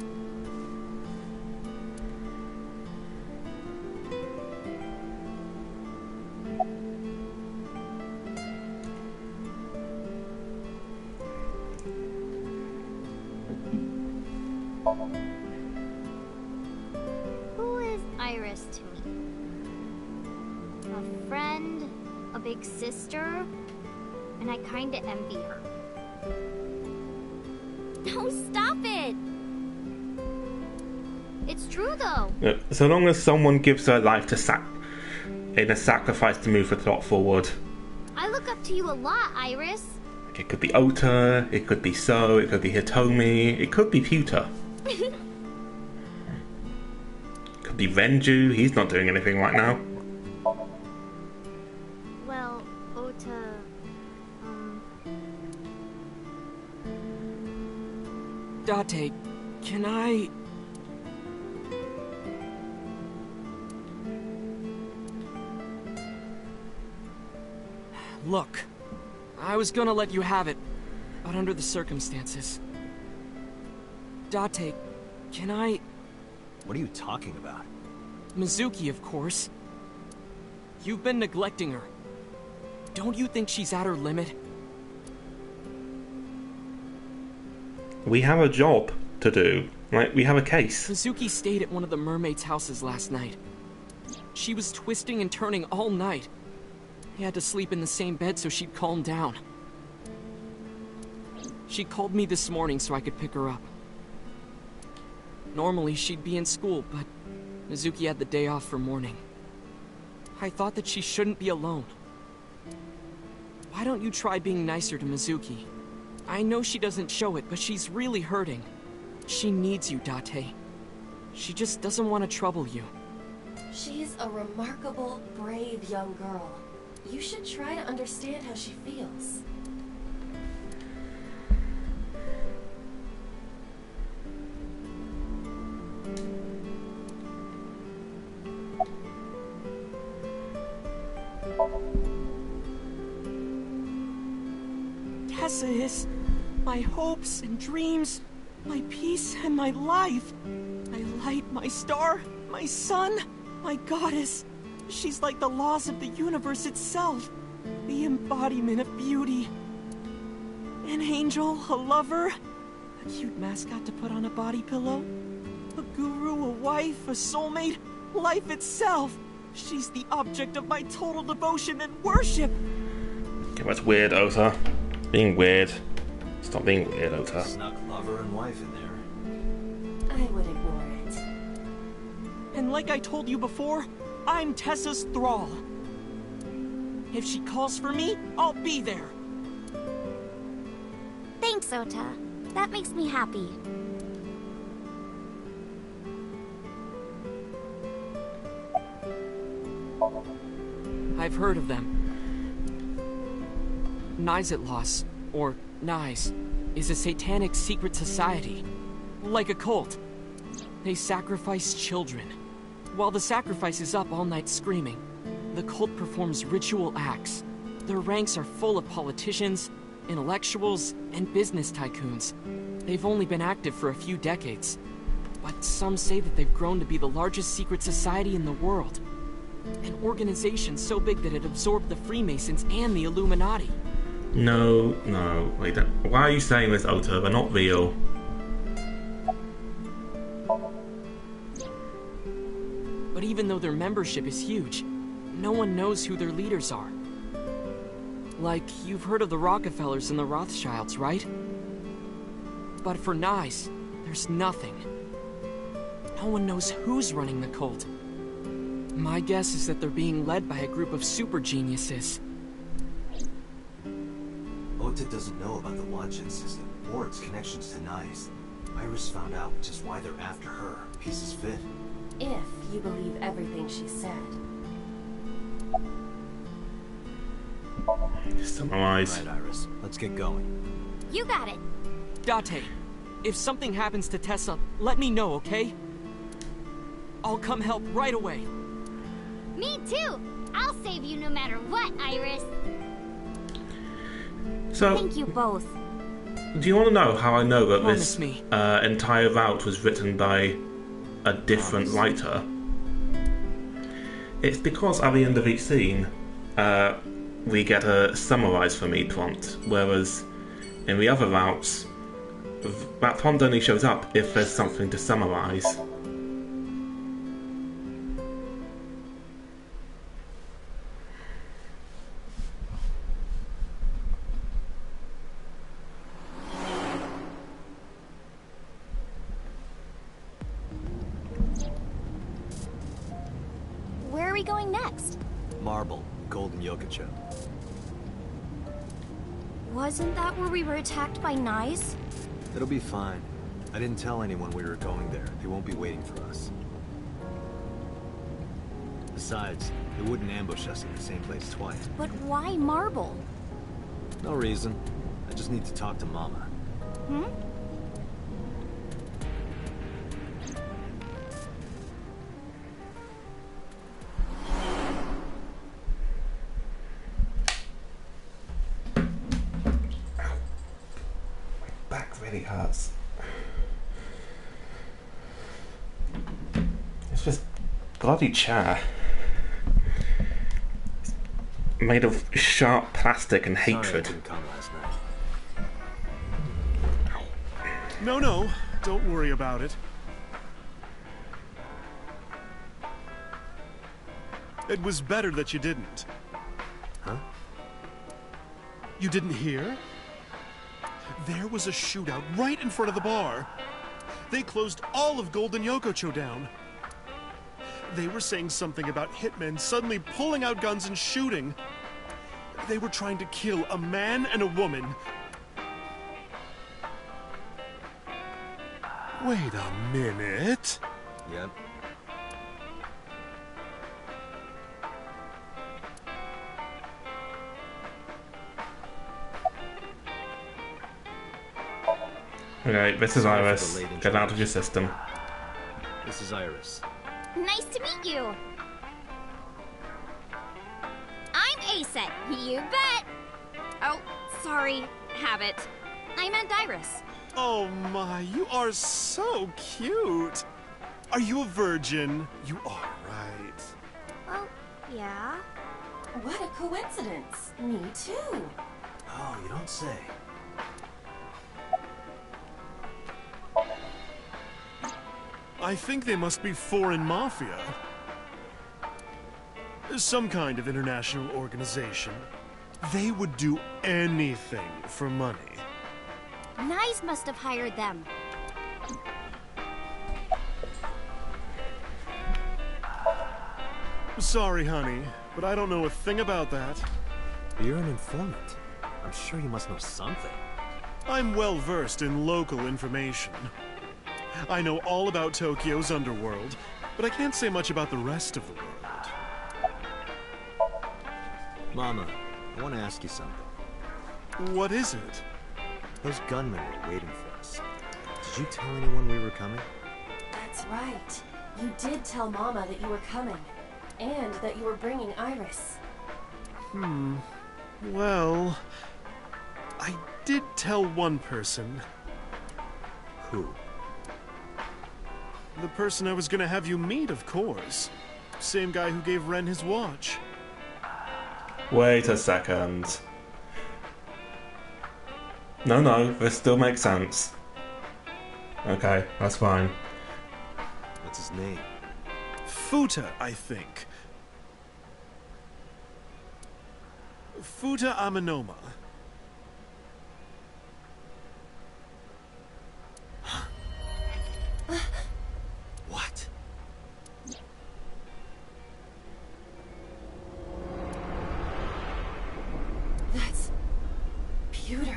Who is Iris to me? A friend, a big sister, and I kinda envy her. No, stop it! It's true though. So long as someone gives their life to in a sacrifice to move the plot forward. I look up to you a lot, Iris. It could be Ota, it could be So, it could be Hitomi, it could be Pewter. It could be Renju, he's not doing anything right now. Well, Ota, Date, can I... Look, I was gonna let you have it, but under the circumstances. Date, can I... What are you talking about? Mizuki, of course. You've been neglecting her. Don't you think she's at her limit? We have a job to do. Like, we have a case. Mizuki stayed at one of the mermaids' houses last night. She was twisting and turning all night. He had to sleep in the same bed so she'd calm down. She called me this morning so I could pick her up. Normally, she'd be in school, but Mizuki had the day off for mourning. I thought that she shouldn't be alone. Why don't you try being nicer to Mizuki? I know she doesn't show it, but she's really hurting. She needs you, Date. She just doesn't want to trouble you. She's a remarkable, brave young girl. You should try to understand how she feels. Tessa is my hopes and dreams, my peace and my life. My light, my star, my sun, my goddess. She's like the laws of the universe itself, the embodiment of beauty. An angel, a lover, a cute mascot to put on a body pillow, a guru, a wife, a soulmate, life itself. She's the object of my total devotion and worship. Okay, that's weird, Ota. Being weird. Stop being weird, Ota. Snuck lover and wife in there. I would ignore it. And like I told you before, I'm Tessa's thrall. If she calls for me, I'll be there. Thanks, Ota. That makes me happy. I've heard of them. Nizitlos, or Nize, is a satanic secret society. Like a cult. They sacrifice children. While the sacrifice is up all night screaming, the cult performs ritual acts. Their ranks are full of politicians, intellectuals, and business tycoons. They've only been active for a few decades, but some say that they've grown to be the largest secret society in the world. An organization so big that it absorbed the Freemasons and the Illuminati. No, wait. Why are you saying this, Ota? They're not real. But even though their membership is huge, no one knows who their leaders are. Like, you've heard of the Rockefellers and the Rothschilds, right? But for Nice, there's nothing. No one knows who's running the cult. My guess is that they're being led by a group of super geniuses. Ota doesn't know about the Watchet system or its connections to Nice. Iris found out, which is why they're after her. Pieces fit. If you believe everything she said. Summarize. Right, Iris. Let's get going. You got it. Date, if something happens to Tessa, let me know, okay? I'll come help right away. Me too. I'll save you no matter what, Iris. So, Thank you both. do you want to know how I know that Promise this me. entire route was written by a different writer? It's because at the end of each scene, we get a summarize for me prompt, whereas in the other routes, that prompt only shows up if there's something to summarize. Where are we going next? Marble, Golden Yokocho. Wasn't that where we were attacked by Nice? It'll be fine. I didn't tell anyone we were going there. They won't be waiting for us. Besides, they wouldn't ambush us in the same place twice. But why Marble? No reason. I just need to talk to Mama. Hmm? Back really hurts. It's just bloody chair. It's made of sharp plastic and Sorry I hatred. didn't come last night. No, don't worry about it. It was better that you didn't. Huh? You didn't hear? There was a shootout right in front of the bar. They closed all of Golden Yokocho down. They were saying something about hitmen suddenly pulling out guns and shooting. They were trying to kill a man and a woman. Wait a minute. Yep. Okay, this is Iris. Get out of your system. This is Iris. Nice to meet you. I'm Aset. You bet. Oh, sorry. Habit. I meant Iris. Oh my, you are so cute. Are you a virgin? You are, right? Well, yeah. What a coincidence. Me too. Oh, you don't say. I think they must be foreign mafia. Some kind of international organization. They would do anything for money. Nyes must have hired them. Sorry, honey, but I don't know a thing about that. You're an informant. I'm sure you must know something. I'm well versed in local information. I know all about Tokyo's underworld, but I can't say much about the rest of the world. Mama, I want to ask you something. What is it? Those gunmen were waiting for us. Did you tell anyone we were coming? That's right. You did tell Mama that you were coming. And that you were bringing Iris. Well, I did tell one person. Who? The person I was gonna have you meet, of course. Same guy who gave Ren his watch. Wait a second. No, this still makes sense. Okay, that's fine. What's his name? Futa, I think. Futa Amanoma. What? That's... Pewter.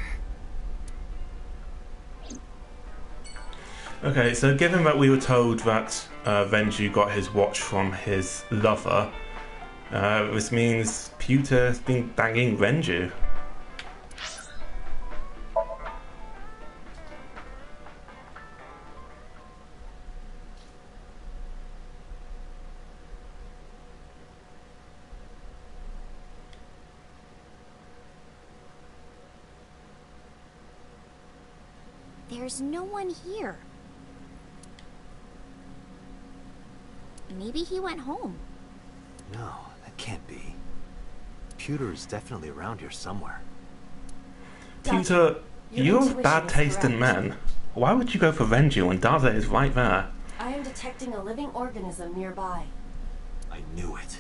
Okay, so given that we were told that Renju got his watch from his lover, this means Pewter's been banging Renju. There's no one here. Maybe he went home. No, that can't be. Pewter is definitely around here somewhere. Pewter, you have bad taste in men. Why would you go for Renju when Daze is right there? I am detecting a living organism nearby. I knew it.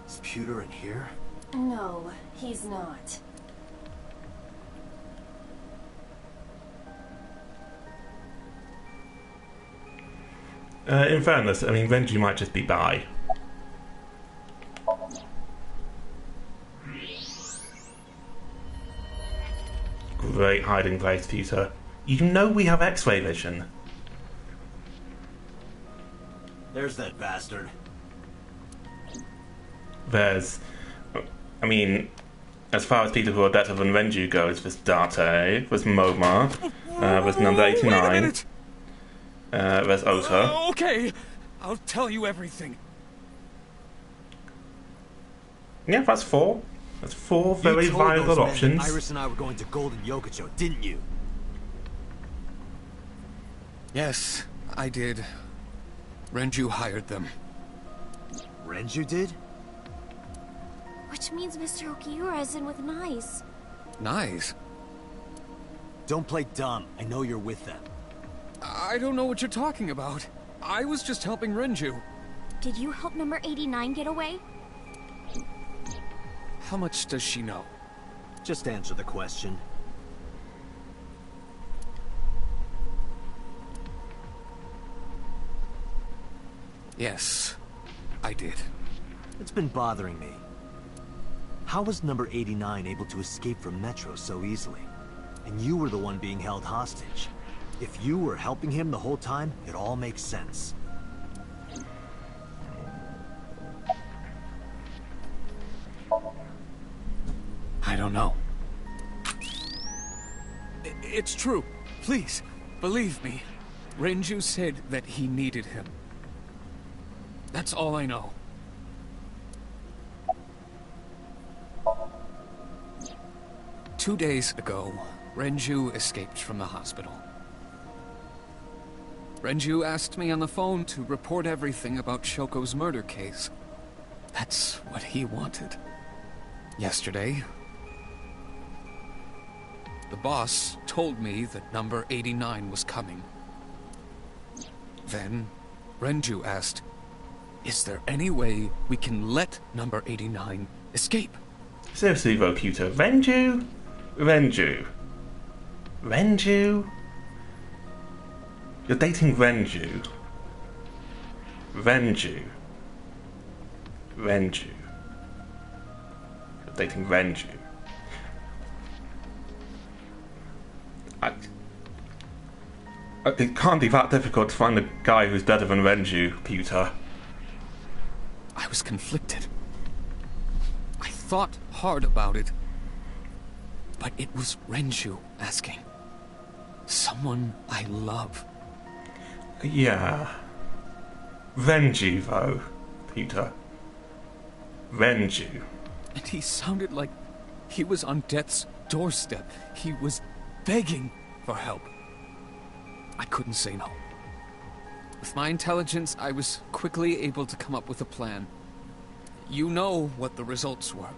Is Pewter in here? No, he's not. In fairness, I mean, Renju might just be by. Great hiding place, Pewter. You know we have X-ray vision. There's that bastard. There's... I mean, as far as people who are better than Renju goes, there's Date, there's Moma, there's number 89, there's Ota. Okay, I'll tell you everything. Yeah, that's four. That's four very viable options. Iris and I were going to Golden Yokocho, didn't you? Yes, I did. Renju hired them. Renju did? Which means Mr. Okiura is in with Nyes. Nice. Don't play dumb. I know you're with them. I don't know what you're talking about. I was just helping Renju. Did you help number 89 get away? How much does she know? Just answer the question. Yes, I did. It's been bothering me. How was number 89 able to escape from Metro so easily? And you were the one being held hostage. If you were helping him the whole time, it all makes sense. I don't know. It's true. Please, believe me. Renju said that he needed him. That's all I know. Two days ago, Renju escaped from the hospital. Renju asked me on the phone to report everything about Shoko's murder case. That's what he wanted. Yesterday, the boss told me that number 89 was coming. Then, Renju asked, "Is there any way we can let number 89 escape?" Seriously though, Pewter. Renju? Renju? Renju? You're dating Renju. Renju. Renju. You're dating Renju. It can't be that difficult to find a guy who's better than Renju, Pewter. I was conflicted. I thought hard about it. But it was Renju asking. Someone I love. Yeah. Renju, though, Peter. Renju. And he sounded like he was on death's doorstep. He was begging for help. I couldn't say no. With my intelligence, I was quickly able to come up with a plan. You know what the results were.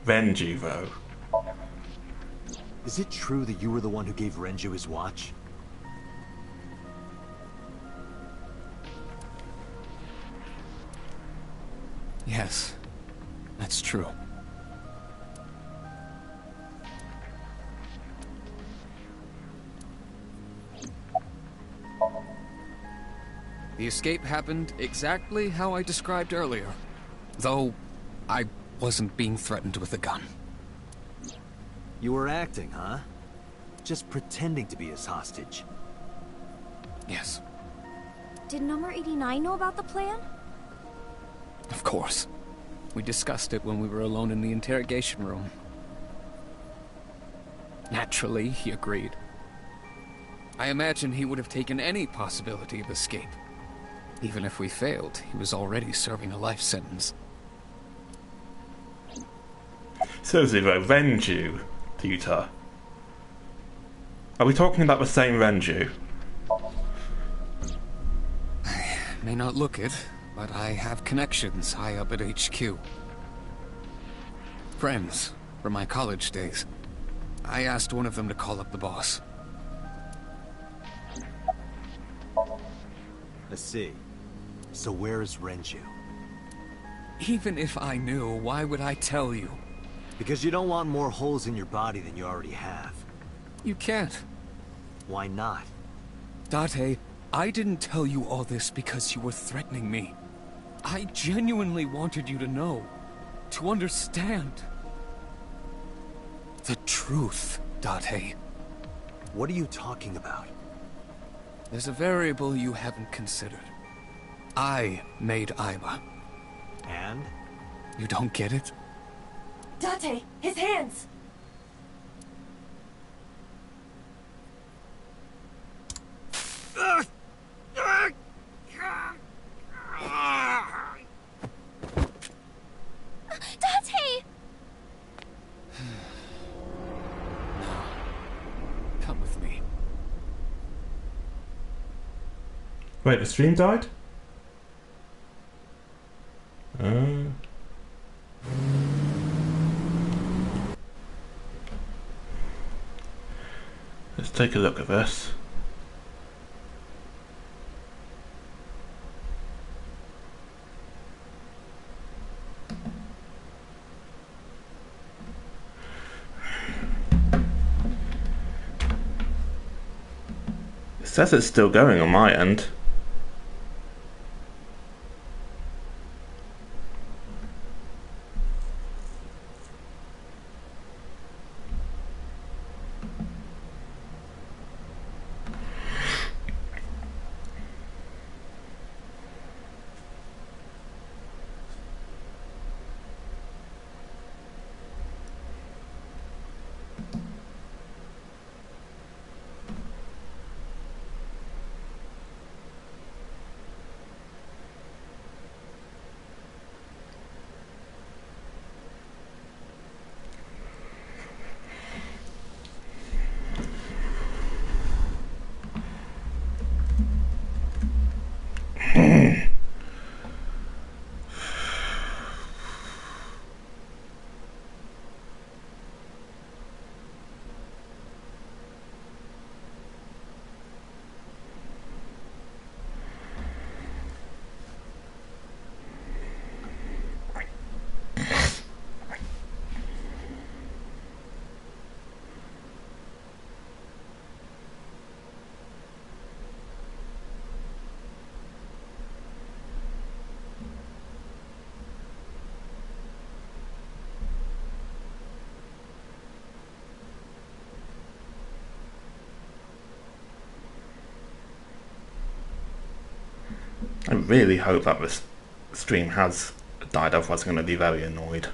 Renju, though. Is it true that you were the one who gave Renju his watch? Yes, that's true. The escape happened exactly how I described earlier, though I wasn't being threatened with a gun. You were acting, huh? Just pretending to be his hostage. Yes, Did number 89 know about the plan? of course. We discussed it when we were alone in the interrogation room. Naturally, he agreed. I imagine he would have taken any possibility of escape. Even if we failed, he was already serving a life sentence. So, Zero, Renju, Peter. Are we talking about the same Renju? I may not look it, but I have connections high up at HQ. Friends from my college days. I asked one of them to call up the boss. I see. So where is Renju? Even if I knew, why would I tell you? Because you don't want more holes in your body than you already have. You can't. Why not? Date, I didn't tell you all this because you were threatening me. I genuinely wanted you to know, to understand. The truth, Date. What are you talking about? There's a variable you haven't considered. I made Aiba. And? You don't get it? Date, his hands! Date! Come with me. Wait, the stream died? Let's take a look at this. It says it's still going on my end. I really hope that this stream has died, otherwise I'm going to be very annoyed.